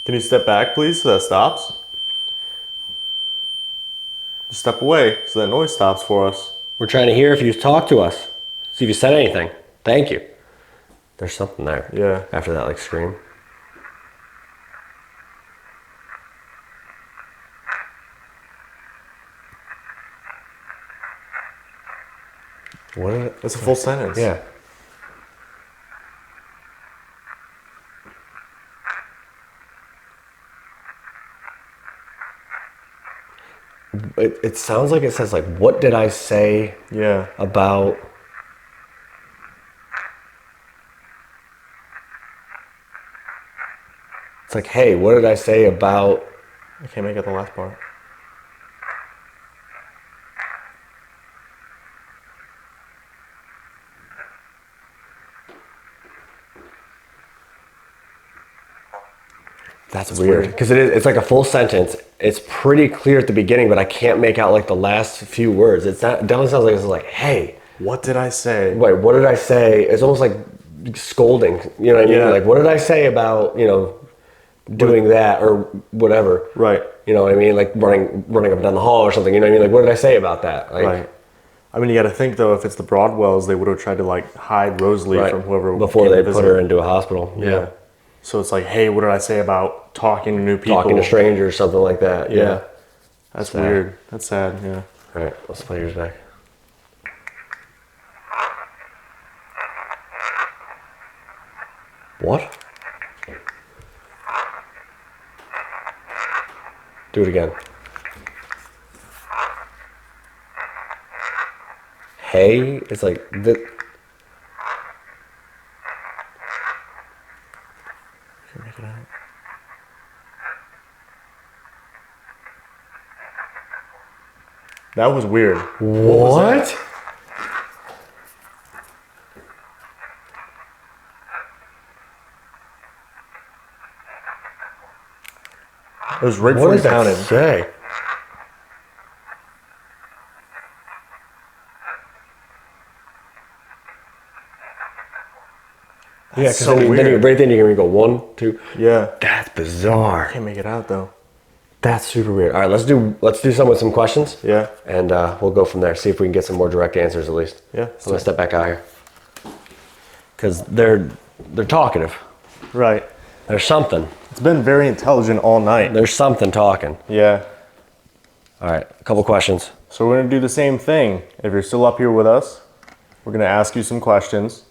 Can you step back, please, so that stops? Just step away so that noise stops for us. We're trying to hear if you talk to us. See if you said anything. Thank you. There's something there. Yeah. After that, like, scream. What did it? That's a full sentence. Yeah. It sounds like it says like, what did I say Yeah. about? It's like, hey, what did I say about? I can't make out the last part. That's weird. weird because it's like a full sentence. It's pretty clear at the beginning, but I can't make out like the last few words. It definitely sounds like it's like, hey, What did I say? wait, what did I say? It's almost like scolding. You know what I mean? Yeah. Like, what did I say about doing that or whatever? Right. You know what I mean? Like running up and down the hall or something. You know what I mean? Like, what did I say about that? Like, Right. I mean, you got to think though, if it's the Broadwells, they would have tried to like hide Rosa Lee right. from whoever Before came they to put visit. her into a hospital. Yeah. So it's like, hey, what did I say about talking to new people? Talking to strangers, something like that. Yeah. That's Sad. weird. That's sad, yeah. All right, let's play yours back. What? Do it again. Hey, it's like the. Can't make it out. That was weird. What? It was right What before you does that counted. say? Yeah, because so then, you weird. right then you can go 1, 2. Yeah. That's bizarre. Can't make it out though. That's super weird. All right, let's do some with some questions. Yeah. And we'll go from there. See if we can get some more direct answers at least. Yeah. I'm gonna step back out here because they're talkative. Right. There's something. It's been very intelligent all night. There's something talking. Yeah. All right, a couple questions. So we're gonna do the same thing. If you're still up here with us, we're gonna ask you some questions.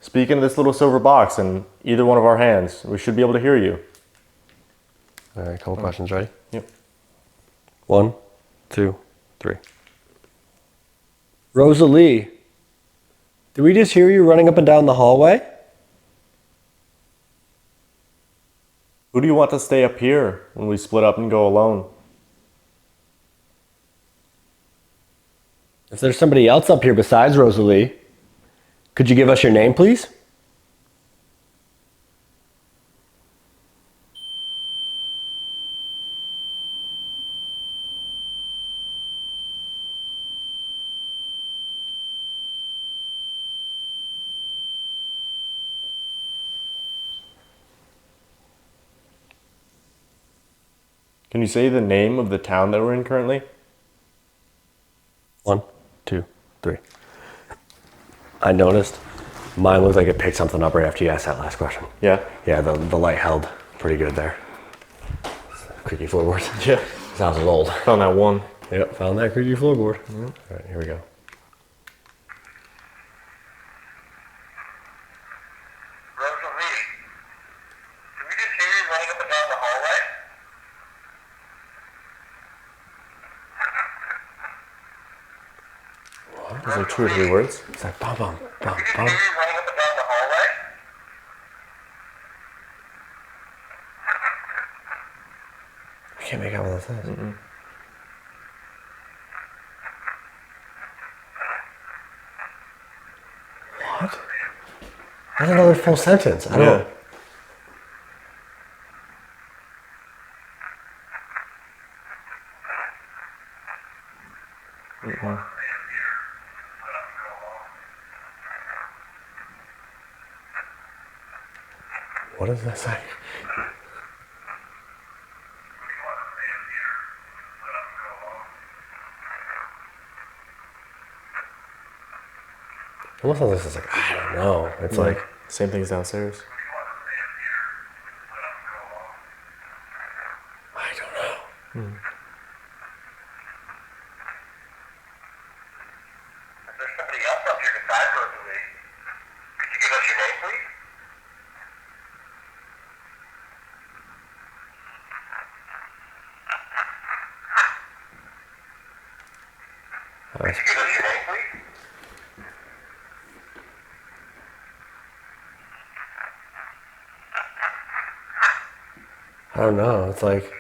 Speak into this little silver box in either one of our hands. We should be able to hear you. All right, a couple questions. Ready? Yep. 1, 2, 3. Rosa Lee, did we just hear you running up and down the hallway? Who do you want to stay up here when we split up and go alone? If there's somebody else up here besides Rosa Lee, could you give us your name, please? Can you say the name of the town that we're in currently? 1, 2, 3. I noticed mine looked like it picked something up right after you asked that last question. Yeah. Yeah, the light held pretty good there. Creaky floorboard. Yeah. Sounds old. Found that one. Yep, found that creaky floorboard. All right, here we go. Rosa Lee, did we just hear you running up and down the hallway? There's like 2 or 3 words. It's like bum bum bum Did we just bum. hear you running up and down the hallway? I can't make out what that says. What? That's another full sentence. I don't. What does that say? It almost sounds like it's like, I don't know. It's like, Same thing as downstairs. I don't know. If there's somebody else up here besides Rosa Lee, could you give us your name, please? Could you give us your name, please? I don't know. It's like,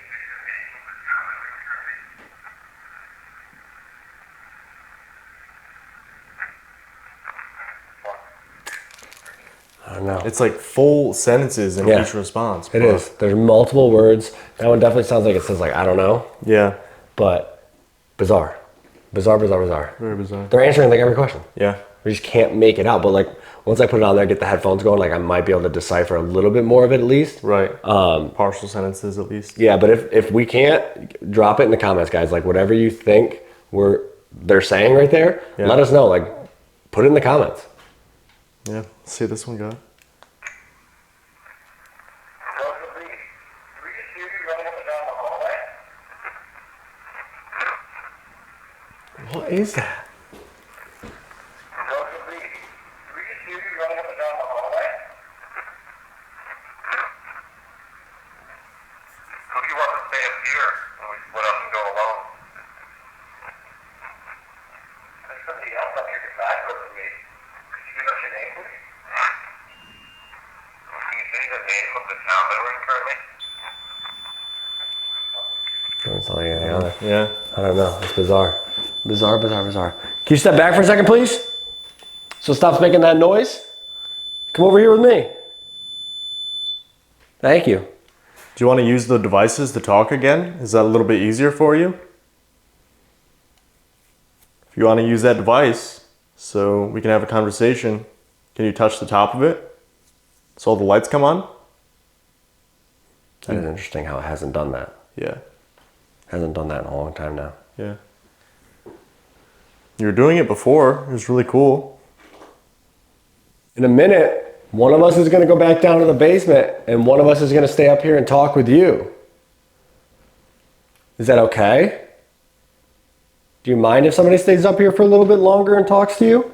I don't know. It's like full sentences in Yeah. each response. It is. There's multiple words. That one definitely sounds like it says like, I don't know, Yeah. but bizarre. Bizarre, bizarre, bizarre. Very bizarre. They're answering like every question. Yeah. We just can't make it out. But like once I put it on there, get the headphones going, like I might be able to decipher a little bit more of it at least. Right. Partial sentences at least. Yeah, but if we can't, drop it in the comments, guys. Like whatever you think they're saying right there, Yeah. let us know. Like put it in the comments. Yeah. Let's see this one, guy. Rosa Lee, did we just hear you running up and down the hallway? What is that? Rosa Lee, do we just see you running up and down the hallway? Cookie wants to stay up here when we split up and go alone. There's somebody else up here besides Rosa Lee. Could you give us your name, please? Can you say the name of the town that we're in currently? Doesn't sound like anything other. Yeah. I don't know. It's bizarre. Bizarre. Can you step back for a second, please? So it stops making that noise? Come over here with me. Thank you. Do you want to use the devices to talk again? Is that a little bit easier for you? If you want to use that device so we can have a conversation, can you touch the top of it so all the lights come on? That is interesting how it hasn't done that. Yeah. Hasn't done that in a long time now. Yeah. You were doing it before. It was really cool. In a minute, one of us is going to go back down to the basement and one of us is going to stay up here and talk with you. Is that okay? Do you mind if somebody stays up here for a little bit longer and talks to you?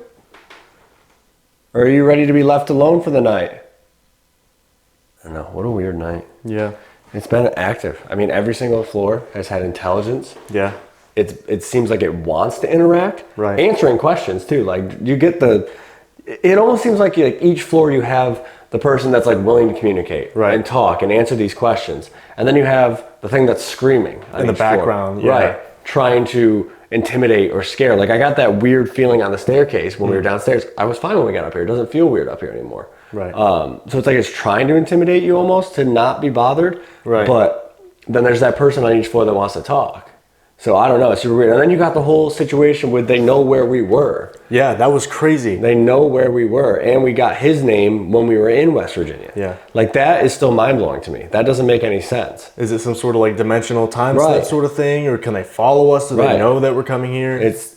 Or are you ready to be left alone for the night? I don't know. What a weird night. Yeah. It's been active. I mean, every single floor has had intelligence. Yeah. It seems like it wants to interact. Right. Answering questions too. Like you get it almost seems like each floor you have the person that's like willing to communicate right. and talk and answer these questions. And then you have the thing that's screaming on in the each floor. background. Yeah. Right. Trying to intimidate or scare. Like I got that weird feeling on the staircase when we were downstairs. I was fine when we got up here. It doesn't feel weird up here anymore. Right. So it's like it's trying to intimidate you almost to not be bothered. Right. But then there's that person on each floor that wants to talk. So I don't know, it's super weird. And then you got the whole situation with they know where we were. Yeah, that was crazy. They know where we were. And we got his name when we were in West Virginia. Yeah. Like that is still mind-blowing to me. That doesn't make any sense. Is it some sort of like dimensional time Right. slip sort of thing? Or can they follow us? Do Right. they know that we're coming here? It's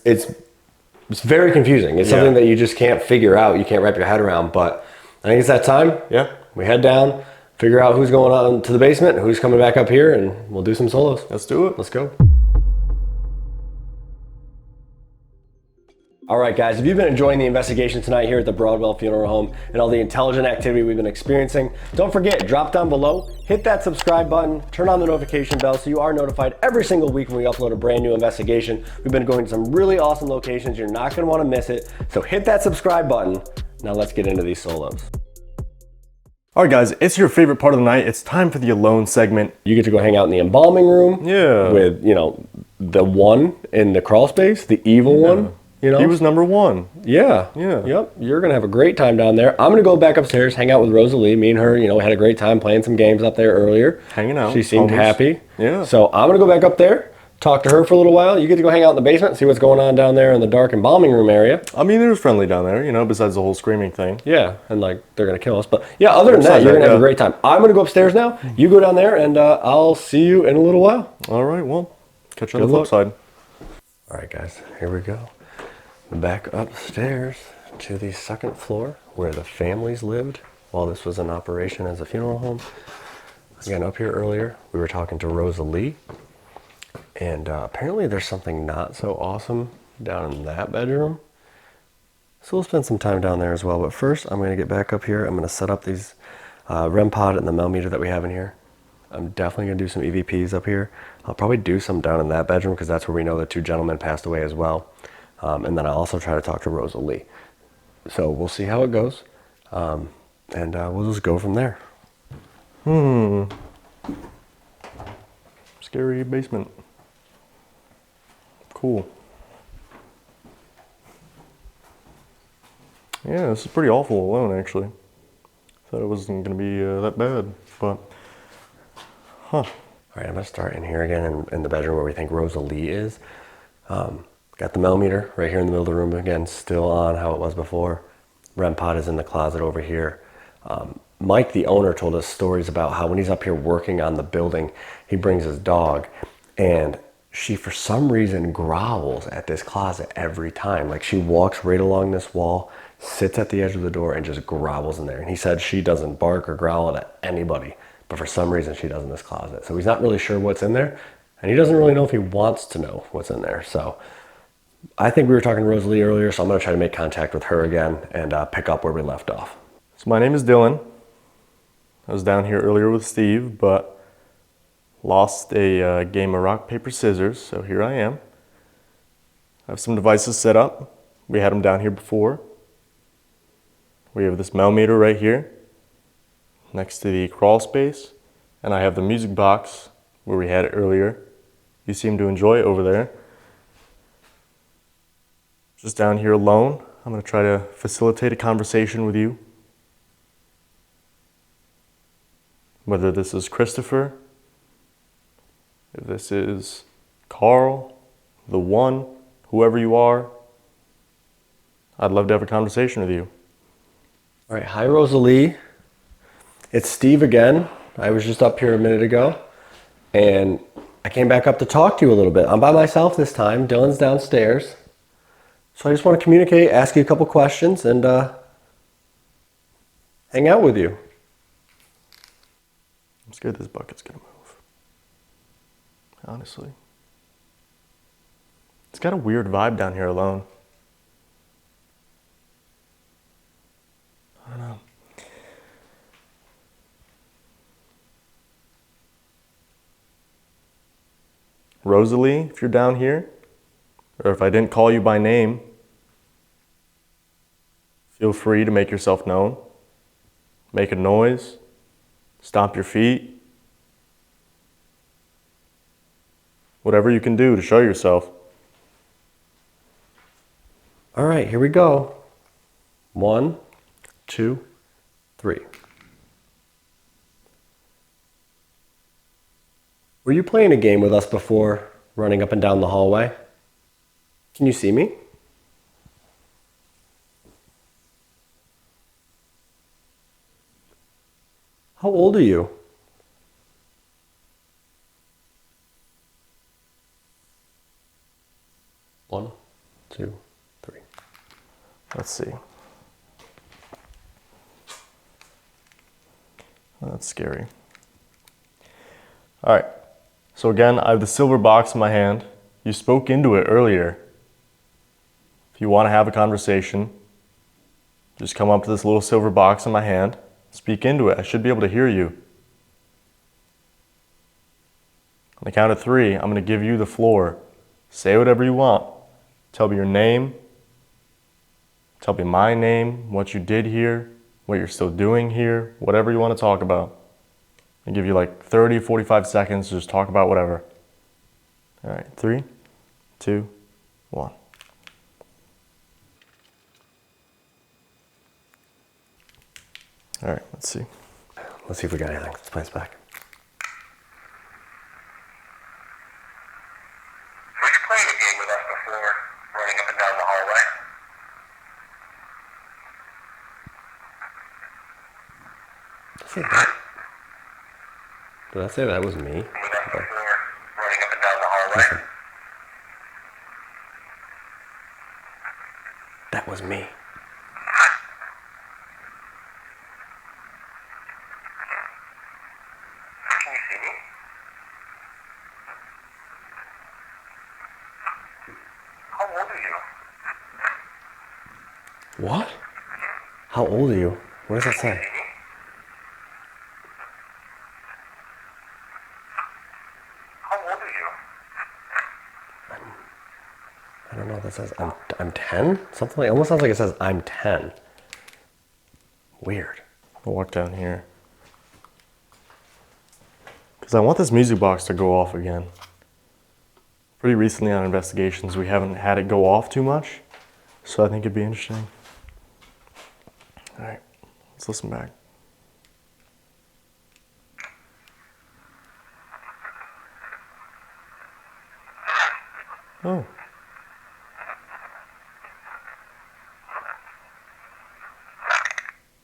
very confusing. It's something that you just can't figure out. You can't wrap your head around. But I think it's that time. Yeah. We head down, figure out who's going on to the basement, who's coming back up here, and we'll do some solos. Let's do it. Let's go. All right, guys, if you've been enjoying the investigation tonight here at the Broadwell Funeral Home and all the intelligent activity we've been experiencing, don't forget, drop down below, hit that subscribe button, turn on the notification bell so you are notified every single week when we upload a brand new investigation. We've been going to some really awesome locations. You're not gonna wanna miss it. So hit that subscribe button. Now let's get into these solos. All right, guys, it's your favorite part of the night. It's time for the alone segment. You get to go hang out in the embalming room. Yeah. With, the one in the crawl space, the evil one. He was number one. Yeah. Yeah. Yep. You're going to have a great time down there. I'm going to go back upstairs, hang out with Rosa Lee. Me and her, had a great time playing some games up there earlier. Hanging out. She seemed always. happy. Yeah. So I'm going to go back up there, talk to her for a little while. You get to go hang out in the basement, see what's going on down there in the dark embalming room area. I mean, it was friendly down there, besides the whole screaming thing. Yeah. And they're going to kill us. But yeah, other than that, you're going to have a great time. I'm going to go upstairs now. You go down there and I'll see you in a little while. All right. Well, catch you on the flip side. All right, guys, here we go. Back upstairs to the second floor where the families lived while this was in operation as a funeral home. Again, up here earlier, we were talking to Rosa Lee. And apparently there's something not so awesome down in that bedroom. So we'll spend some time down there as well. But first, I'm going to get back up here. I'm going to set up these REM pod and the Mel meter that we have in here. I'm definitely going to do some EVPs up here. I'll probably do some down in that bedroom because that's where we know the two gentlemen passed away as well. And then I'll also try to talk to Rosa Lee. So we'll see how it goes. And we'll just go from there. Scary basement. Cool. Yeah, this is pretty awful alone, actually. Thought it wasn't going to be that bad, but... Huh. All right, I'm going to start in here again in the bedroom where we think Rosa Lee is. Got the Mel meter right here in the middle of the room again, still on how it was before. REM pod is in the closet over here. Mike, the owner, told us stories about how when he's up here working on the building, he brings his dog and she, for some reason, growls at this closet every time. Like she walks right along this wall, sits at the edge of the door and just growls in there. And he said she doesn't bark or growl at anybody, but for some reason she does in this closet. So he's not really sure what's in there and he doesn't really know if he wants to know what's in there. So I think we were talking to Rosa Lee earlier, so I'm going to try to make contact with her again and pick up where we left off. So my name is Dylan. I was down here earlier with Steve, but lost a game of rock, paper, scissors, so here I am. I have some devices set up. We had them down here before. We have this meter right here next to the crawl space, and I have the music box where we had it earlier. You seem to enjoy it over there. Just down here alone. I'm going to try to facilitate a conversation with you. Whether this is Christopher, if this is Carl, the one, whoever you are, I'd love to have a conversation with you. All right, hi Rosa Lee. It's Steve again. I was just up here a minute ago, and I came back up to talk to you a little bit. I'm by myself this time. Dylan's downstairs. So I just want to communicate, ask you a couple questions, and hang out with you. I'm scared this bucket's gonna move. Honestly. It's got a weird vibe down here alone. I don't know. Rosa Lee, if you're down here, or if I didn't call you by name, feel free to make yourself known. Make a noise. Stomp your feet. Whatever you can do to show yourself. All right, here we go. 1, 2, 3. Were you playing a game with us before, running up and down the hallway? Can you see me? How old are you? One, two, three. Let's see. That's scary. All right. So again, I have the silver box in my hand. You spoke into it earlier. If you want to have a conversation, just come up to this little silver box in my hand. Speak into it. I should be able to hear you. On the count of 3, I'm going to give you the floor. Say whatever you want. Tell me your name. Tell me my name, what you did here, what you're still doing here, whatever you want to talk about. I'll give you like 30, 45 seconds to just talk about whatever. All right, 3, 2, 1. All right, let's see. Let's see if we got anything. Let's play this back. Were you playing a game with us before, running up and down the hallway? Did I say that was me? With us before, running up and down the hallway? Listen. That was me. Can you see me? How old are you? What? How old are you? What does that say? How old are you? I don't know what that says. I'm 10? Something like, it almost sounds like it says I'm 10. Weird. I'll walk down here. Because I want this music box to go off again. Pretty recently on investigations, we haven't had it go off too much. So I think it'd be interesting. All right, let's listen back. Oh.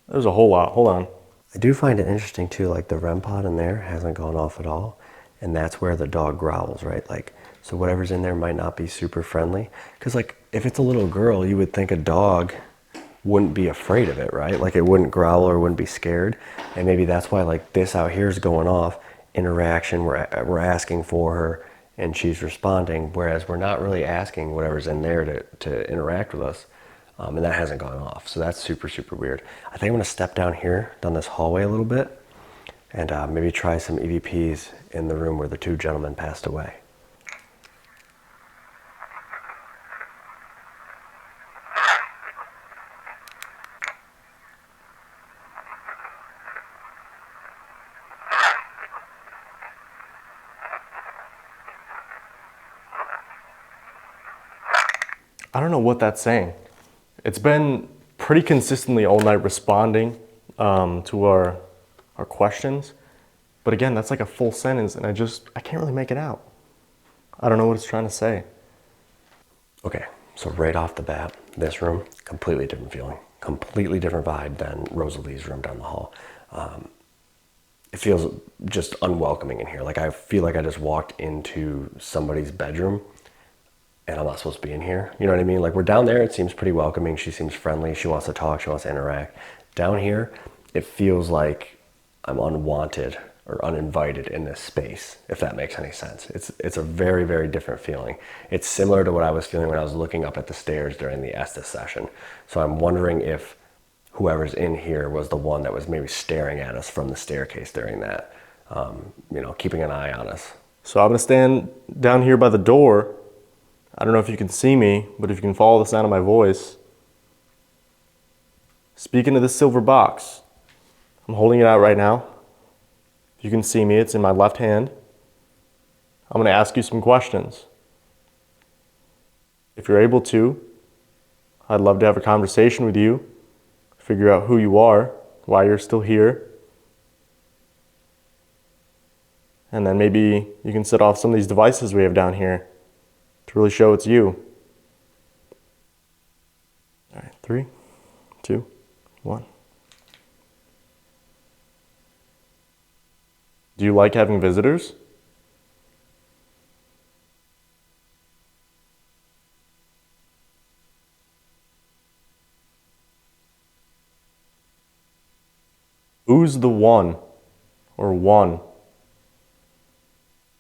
There's a whole lot. Hold on. I do find it interesting too, like the REM pod in there hasn't gone off at all. And that's where the dog growls, right? Like, so whatever's in there might not be super friendly. Because like, if it's a little girl, you would think a dog wouldn't be afraid of it, right? Like it wouldn't growl or wouldn't be scared. And maybe that's why like this out here is going off, interaction, we're asking for her, and she's responding, whereas we're not really asking whatever's in there to interact with us. And that hasn't gone off. So that's super, super weird. I think I'm gonna step down here, down this hallway a little bit, and maybe try some EVPs in the room where the two gentlemen passed away. I don't know what that's saying. It's been pretty consistently all night responding to our questions. But again, that's like a full sentence and I can't really make it out. I don't know what it's trying to say. Okay, so right off the bat, this room, completely different feeling, completely different vibe than Rosa Lee's room down the hall. It feels just unwelcoming in here. Like I feel like I just walked into somebody's bedroom and I'm not supposed to be in here. You know what I mean? Like we're down there, it seems pretty welcoming. She seems friendly. She wants to talk. She wants to interact. Down here, it feels like I'm unwanted or uninvited in this space, if that makes any sense. It's a very, very different feeling. It's similar to what I was feeling when I was looking up at the stairs during the Estes session. So I'm wondering if whoever's in here was the one that was maybe staring at us from the staircase during that, keeping an eye on us. So I'm gonna stand down here by the door. I don't know if you can see me, but if you can follow the sound of my voice. Speaking to this silver box. I'm holding it out right now. If you can see me, it's in my left hand. I'm gonna ask you some questions. If you're able to, I'd love to have a conversation with you, figure out who you are, why you're still here, and then maybe you can set off some of these devices we have down here to really show it's you. All right, 3, 2, 1. Do you like having visitors? Who's the one or one?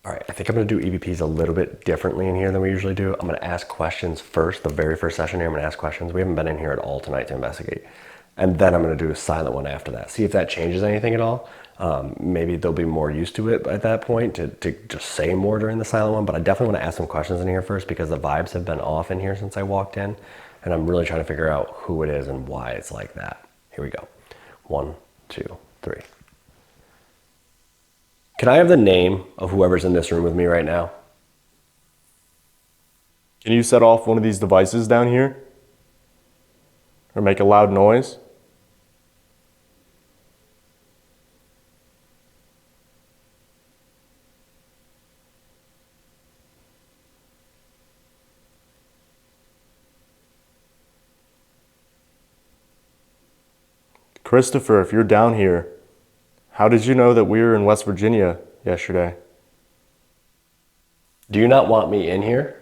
All right, I think I'm gonna do EVPs a little bit differently in here than we usually do. I'm gonna ask questions first, the very first session here, I'm gonna ask questions. We haven't been in here at all tonight to investigate. And then I'm gonna do a silent one after that. See if that changes anything at all. Maybe they'll be more used to it at that point to just say more during the silent one, but I definitely wanna ask some questions in here first because the vibes have been off in here since I walked in. And I'm really trying to figure out who it is and why it's like that. Here we go. 1, 2, 3. Can I have the name of whoever's in this room with me right now? Can you set off one of these devices down here? Or make a loud noise? Christopher, if you're down here, how did you know that we were in West Virginia yesterday? Do you not want me in here?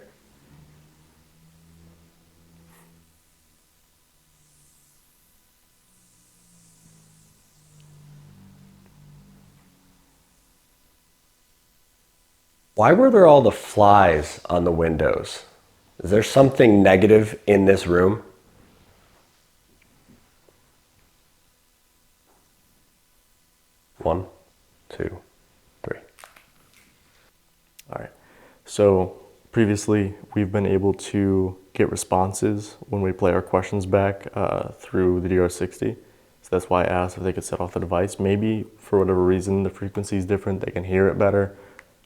Why were there all the flies on the windows? Is there something negative in this room? One, 2, 3. All right. So previously, we've been able to get responses when we play our questions back through the DR60. So that's why I asked if they could set off the device. Maybe for whatever reason, the frequency is different. They can hear it better.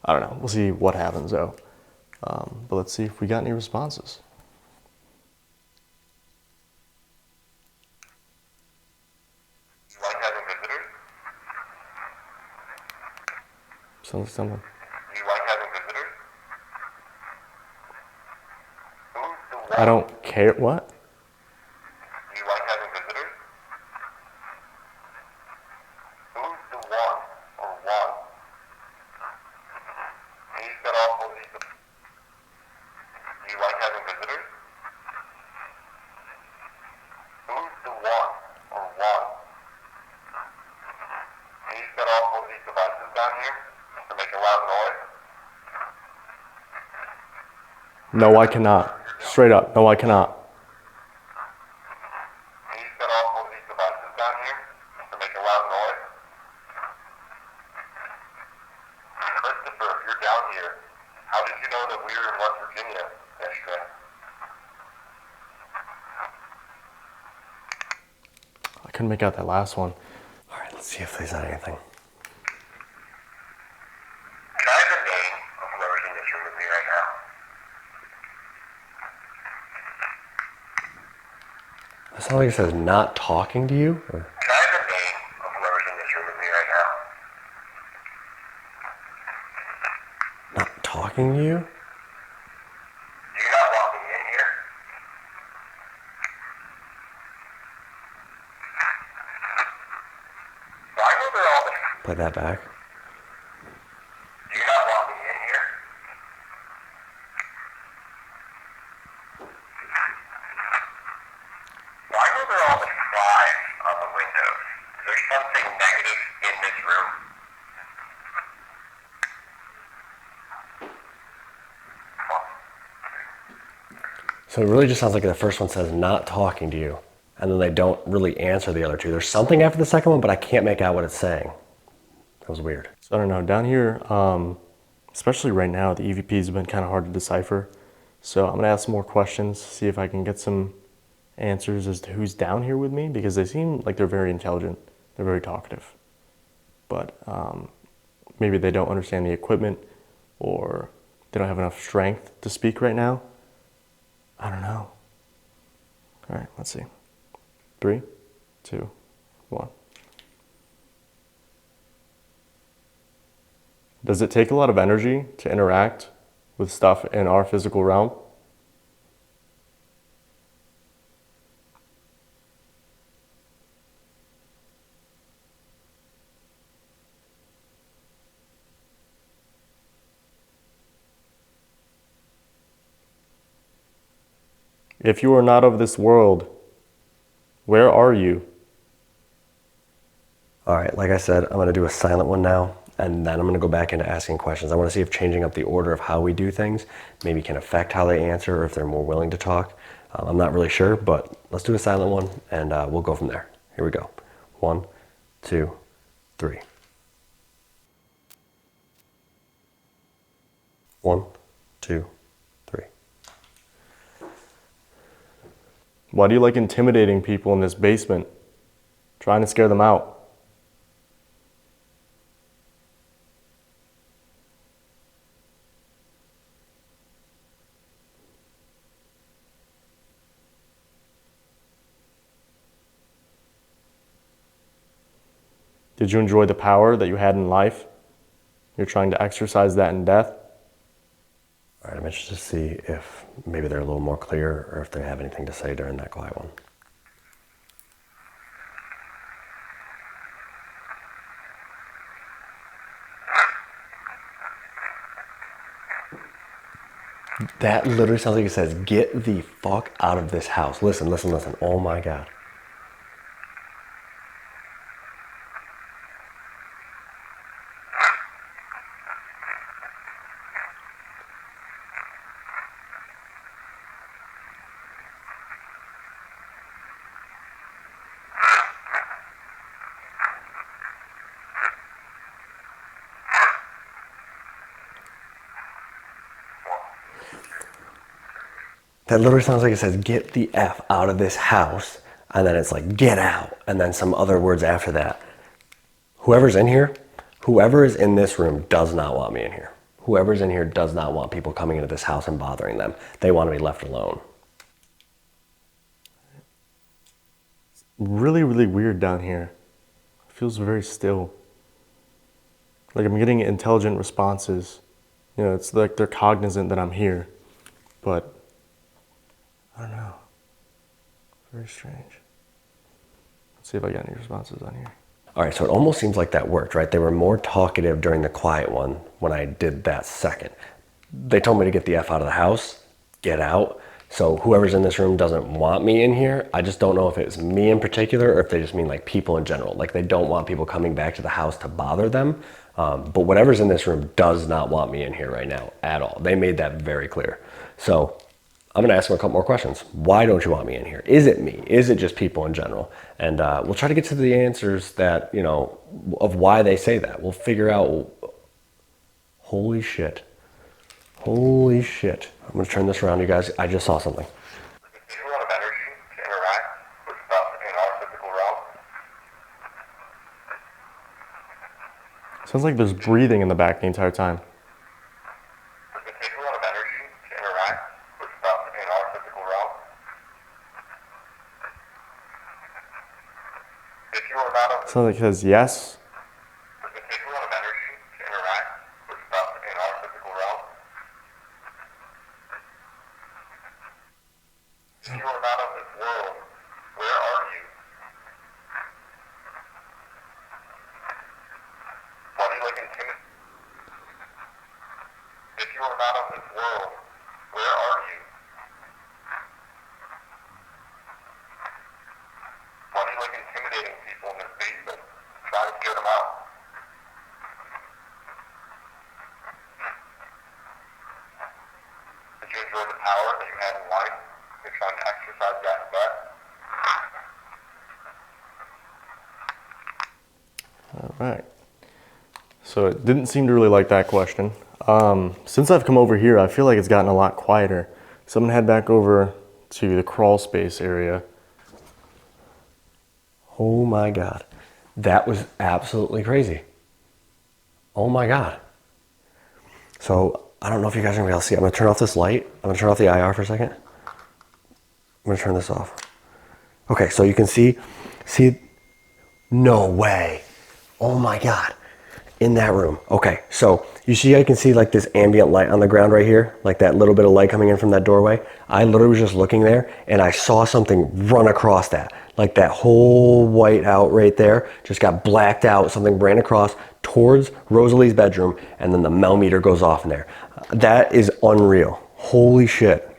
I don't know. We'll see what happens though. But let's see if we got any responses. You like having visitors? Sounds like someone. Do you like having visitors? Who's the one? I don't care. What? Do you like having visitors? Who's the one or one? Can you set off all these? Do you like having visitors? Who's the one or one? Can you set off all these devices down here to make a loud noise? No, I cannot. Straight up, no, I cannot. Can you set off one of these devices down here to make a loud noise? Christopher, if you're down here, how did you know that we were in West Virginia yesterday? I couldn't make out that last one. All right, let's see if they said anything. Can I have the name of whoever's in this room with me right now? It sounds like it says not talking to you. Or, Can I have the name of whoever's in this room with me right now? not talking to you? Do you not want me in here? Why were there all the... Play that back. Do you not want me in here? Why were there all the flies on the windows? Is there something negative in this room? So it really just sounds like the first one says not talking to you, and then they don't really answer the other two. There's something after the second one, but I can't make out what it's saying. That was weird. So I don't know, down here, especially right now, the EVPs have been kind of hard to decipher. So I'm gonna ask some more questions, see if I can get some answers as to who's down here with me, because they seem like they're very intelligent, they're very talkative. But maybe they don't understand the equipment, or they don't have enough strength to speak right now. I don't know. All right, let's see. 3, 2, 1. Does it take a lot of energy to interact with stuff in our physical realm? If you are not of this world, where are you? All right, like I said, I'm going to do a silent one now, and then I'm going to go back into asking questions. I want to see if changing up the order of how we do things maybe can affect how they answer, or if they're more willing to talk. I'm not really sure, but let's do a silent one, and we'll go from there. Here we go. 1, 2, 3. 1, 2, 3. Why do you like intimidating people in this basement? Trying to scare them out. Did you enjoy the power that you had in life? You're trying to exercise that in death? All right, I'm interested to see if maybe they're a little more clear, or if they have anything to say during that quiet one. That literally sounds like it says, "Get the fuck out of this house." Listen, listen, listen. Oh my God. That literally sounds like it says, "Get the F out of this house." And then it's like, "Get out." And then some other words after that. Whoever's in here, whoever is in this room does not want me in here. Whoever's in here does not want people coming into this house and bothering them. They want to be left alone. Really, really weird down here. It feels very still. Like I'm getting intelligent responses. You know, it's like they're cognizant that I'm here. But I don't know. Very strange. Let's see if I got any responses on here. All right, so it almost seems like that worked, right? They were more talkative during the quiet one when I did that second. They told me to get the F out of the house, get out. So whoever's in this room doesn't want me in here. I just don't know if it's me in particular, or if they just mean like people in general. Like they don't want people coming back to the house to bother them. But whatever's in this room does not want me in here right now at all. They made that very clear. So I'm going to ask them a couple more questions. Why don't you want me in here? Is it me? Is it just people in general? And we'll try to get to the answers that, you know, of why they say that. We'll figure out. Holy shit. Holy shit. I'm going to turn this around, you guys. I just saw something. If you want of energy to interact with stuff in our physical realm, Sounds like there's breathing in the back the entire time. if you want of energy to interact with stuff in our physical realm, if you are not of Sounds like it says yes. if you want of energy to interact with stuff in our physical realm, if you are not of this world, where are you? Why do you like intimidate? If you are not of this world, where are you? Why do you like intimidating people in this basement? Try to scare them out. Did you enjoy the power that you had in life? You're trying to exercise that in bed? All right. So it didn't seem to really like that question. Since I've come over here, I feel like it's gotten a lot quieter. So I'm gonna head back over to the crawl space area. Oh my God. That was absolutely crazy. Oh my God. So I don't know if you guys are gonna be able to see. I'm gonna turn off this light. I'm gonna turn off the IR for a second. I'm gonna turn this off. Okay, so you can see, no way. Oh my God. In that room. Okay, so you see, I can see like this ambient light on the ground right here, like that little bit of light coming in from that doorway. I literally was just looking there and I saw something run across that. Like that whole white out right there just got blacked out. Something ran across towards Rosa Lee's bedroom and then the Mel meter goes off in there. That is unreal. Holy shit.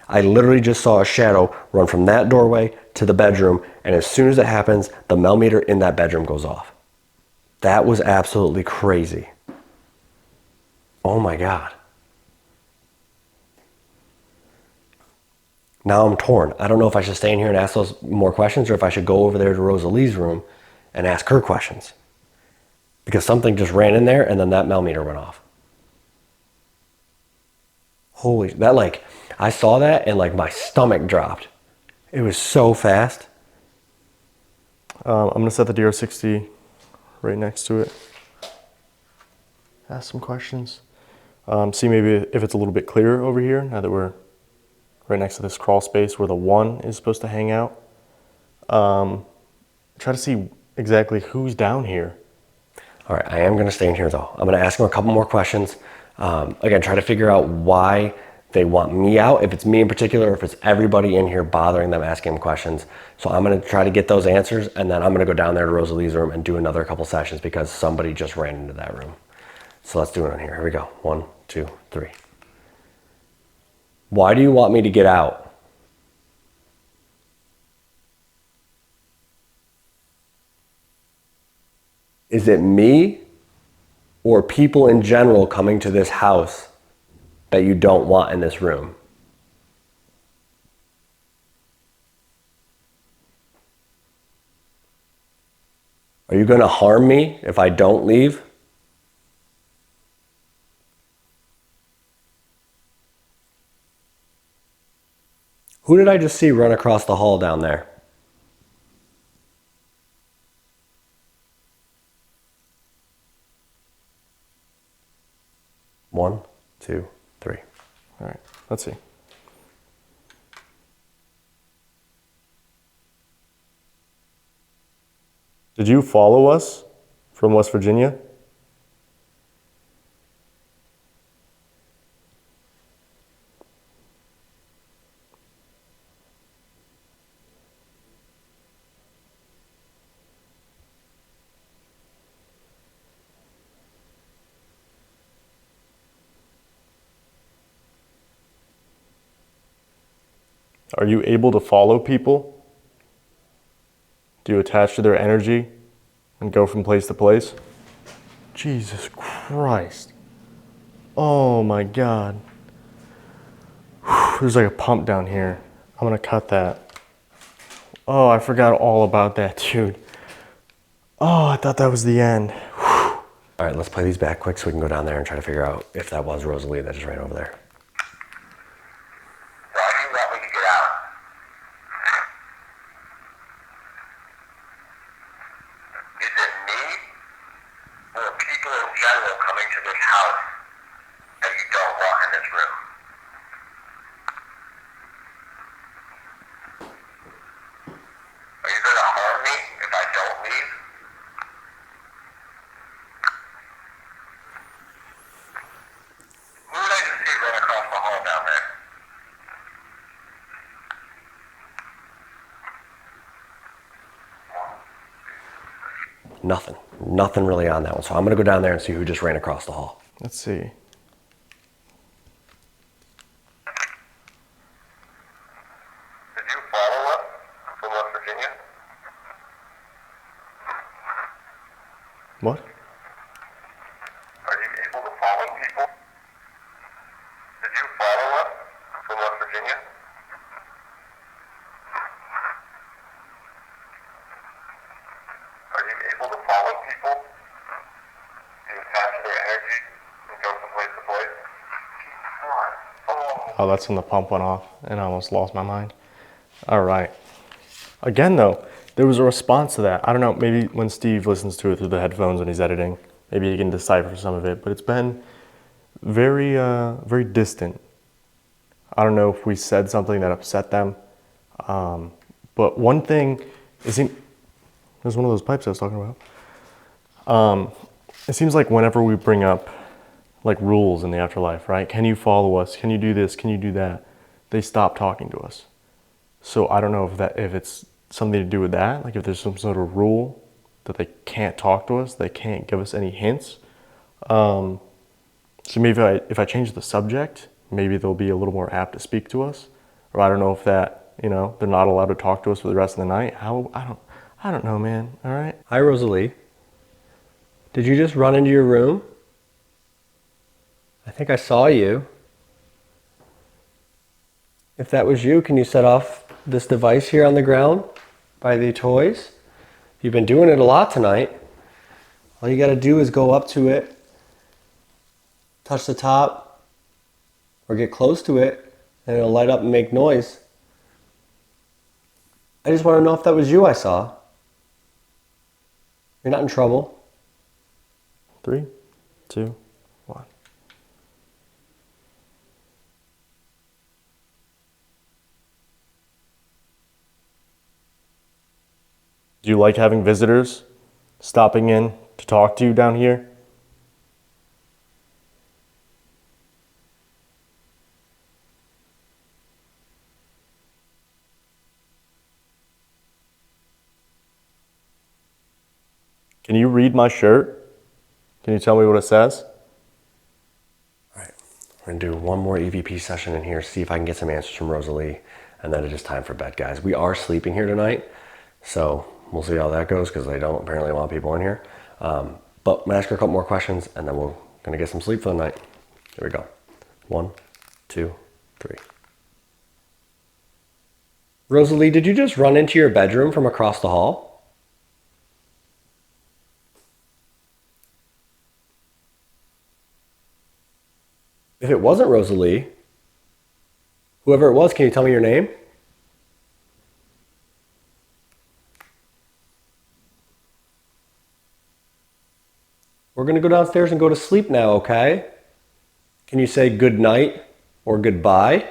I literally just saw a shadow run from that doorway to the bedroom, and as soon as it happens, the Mel meter in that bedroom goes off. That was absolutely crazy. Oh my God. Now I'm torn. I don't know if I should stay in here and ask those more questions or if I should go over there to Rosa Lee's room and ask her questions. Because something just ran in there and then that Mel meter went off. Holy, that like, I saw that and like my stomach dropped. It was so fast. I'm gonna set the DR60 right next to it. Ask some questions. See maybe if it's a little bit clearer over here now that we're right next to this crawl space where the one is supposed to hang out. Try to see exactly who's down here. All right, I am gonna stay in here though. I'm gonna ask them a couple more questions. Again, try to figure out why they want me out, if it's me in particular, or if it's everybody in here bothering them, asking them questions. So I'm gonna try to get those answers, and then I'm gonna go down there to Rosa Lee's room and do another couple sessions because somebody just ran into that room. So let's do it on here. Here we go. 1, 2, 3. Why do you want me to get out? Is it me or people in general coming to this house that you don't want in this room? Are you going to harm me if I don't leave? Who did I just see run across the hall down there? One, 2, 3. All right, let's see. Did you follow us from West Virginia? Are you able to follow people? Do you attach to their energy and go from place to place? Jesus Christ. Oh my God. There's like a pump down here. I'm gonna cut that. Oh, I forgot all about that, dude. Oh, I thought that was the end. All right, let's play these back quick so we can go down there and try to figure out if that was Rosa Lee that just ran over there. Why do you want me to get out? Is it me or people in general coming to this house and you don't walk in this room? Are you going to harm me if I don't leave? Who did I just see run across the hall down there? Nothing. Nothing really on that one. So I'm going to go down there and see who just ran across the hall. Let's see. Did you follow us from West Virginia? What? Are you able to follow people? Did you follow us from West Virginia? Are you able to follow people? Do you capture their energy and go from place to place? Oh, that's when the pump went off and I almost lost my mind. All right. Again, though, there was a response to that. I don't know, maybe when Steve listens to it through the headphones when he's editing, maybe he can decipher some of it, but it's been very, very distant. I don't know if we said something that upset them. But one thing, there's one of those pipes I was talking about. It seems like whenever we bring up like rules in the afterlife, right? Can you follow us? Can you do this? Can you do that? They stop talking to us. So I don't know if it's something to do with that. Like if there's some sort of rule that they can't talk to us, they can't give us any hints. So maybe if I change the subject, maybe they'll be a little more apt to speak to us. Or I don't know if that, they're not allowed to talk to us for the rest of the night. I don't know, man. All right. Hi, Rosa Lee. Did you just run into your room? I think I saw you. If that was you, can you set off this device here on the ground by the toys? You've been doing it a lot tonight. All you got to do is go up to it, touch the top, or get close to it, and it'll light up and make noise. I just want to know if that was you I saw. You're not in trouble. 3, 2, 1. Do you like having visitors stopping in to talk to you down here? Can you read my shirt? Can you tell me what it says? All right. We're going to do one more EVP session in here, see if I can get some answers from Rosa Lee, and then it is time for bed, guys. We are sleeping here tonight, so we'll see how that goes because they don't apparently want people in here. But I'm going to ask her a couple more questions, and then we're going to get some sleep for the night. Here we go. 1, 2, 3. Rosa Lee, did you just run into your bedroom from across the hall? If it wasn't Rosa Lee, whoever it was, can you tell me your name? We're going to go downstairs and go to sleep now, okay? Can you say good night or goodbye?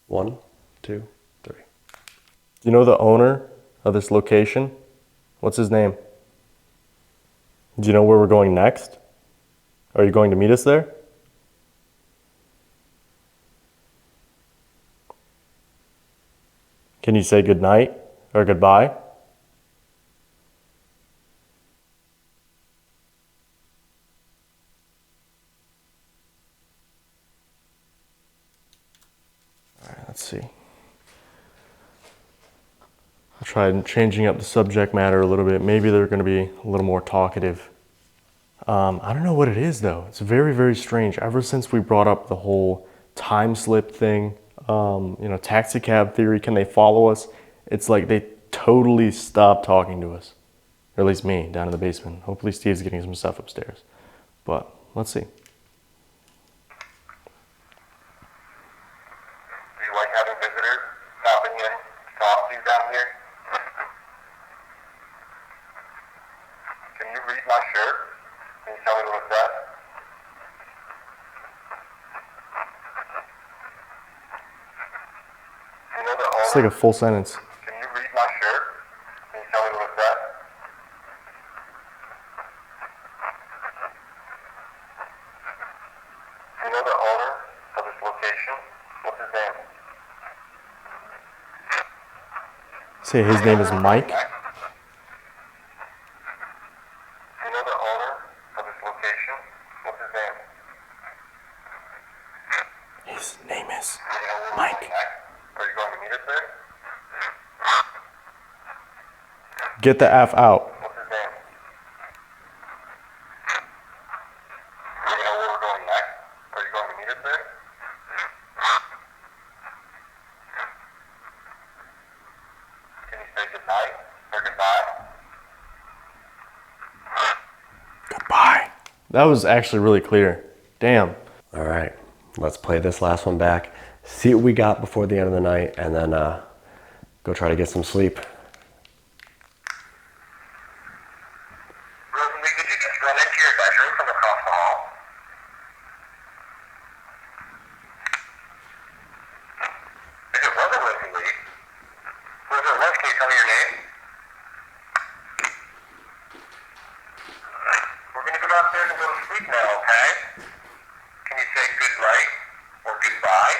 One, two, three. Do you know the owner of this location? What's his name? Do you know where we're going next? Are you going to meet us there? Can you say good night or goodbye? All right, let's see. try changing up the subject matter a little bit. Maybe they're going to be a little more talkative. I don't know what it is though. It's very, very strange. Ever since we brought up the whole time slip thing, taxi cab theory, can they follow us? It's like they totally stopped talking to us. Or at least me, down in the basement. Hopefully Steve's getting some stuff upstairs. But let's see. Do you like having visitors stopping in to talk to you down here? Can you read my shirt? Can you tell me what it says? You know the It's owner? like a full sentence. Can you read my shirt? Can you tell me what it says? You know the owner of this location? What's his name? Say his name is Mike. You know the owner of this location? What's his name? His name is You know where we're Mike. going next? Are you going to meet us there? Get the F out. What's his name? You know where we're going next? Are you going to meet us there? Can you say goodnight or goodbye? Goodbye. That was actually really clear. Damn. All right, let's play this last one back, see what we got before the end of the night, and then go try to get some sleep. Rosa Lee, did you just run into your bedroom from across the hall? If it wasn't Rosa Lee, whoever it was, can you tell me your name? We're going to go downstairs and go to sleep now, okay? Can you say good night or goodbye?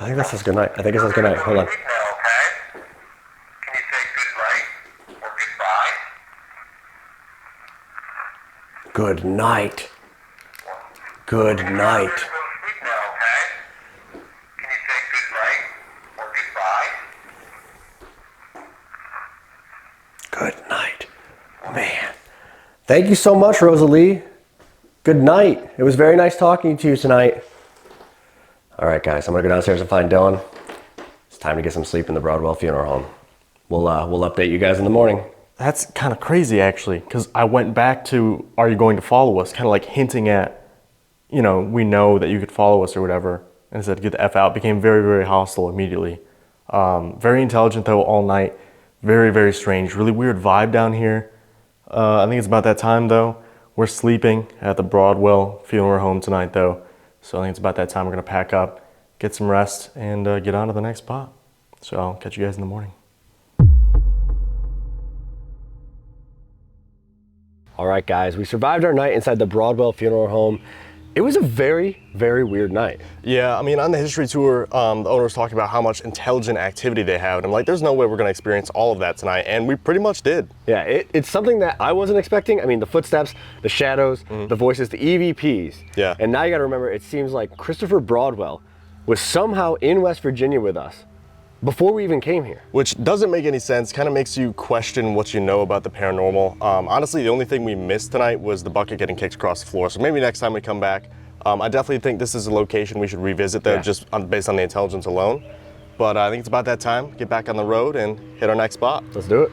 I think that says good night. I think it says good night. Hold on. Sleep now, okay? Can you say good night or goodbye? Good night. Good night. Go to sleep now, okay? Can you say good night or goodbye? Good night. Man. Thank you so much, Rosa Lee. Good night. It was very nice talking to you tonight. All right, guys, I'm gonna go downstairs and find Dylan. It's time to get some sleep in the Broadwell Funeral Home. We'll update you guys in the morning. That's kind of crazy, actually, because I went back to, are you going to follow us? Kind of like hinting at, we know that you could follow us or whatever. And said, get the F out. Became very, very hostile immediately. Very intelligent, though, all night. Very, very strange. Really weird vibe down here. I think it's about that time, though. We're sleeping at the Broadwell Funeral Home tonight, though. So I think it's about that time we're going to pack up, get some rest, and get on to the next spot. So I'll catch you guys in the morning. All right, guys, we survived our night inside the Broadwell Funeral Home. It was a very, very weird night. Yeah, I mean, on the history tour, the owner was talking about how much intelligent activity they have. And I'm like, there's no way we're going to experience all of that tonight. And we pretty much did. Yeah, it's something that I wasn't expecting. I mean, the footsteps, the shadows, the voices, the EVPs. Yeah. And now you got to remember, it seems like Christopher Broadwell was somehow in West Virginia with us before we even came here. Which doesn't make any sense, kind of makes you question what you know about the paranormal. Honestly, the only thing we missed tonight was the bucket getting kicked across the floor. So maybe next time we come back, I definitely think this is a location we should revisit though, based on the intelligence alone. But I think it's about that time, get back on the road and hit our next spot. Let's do it.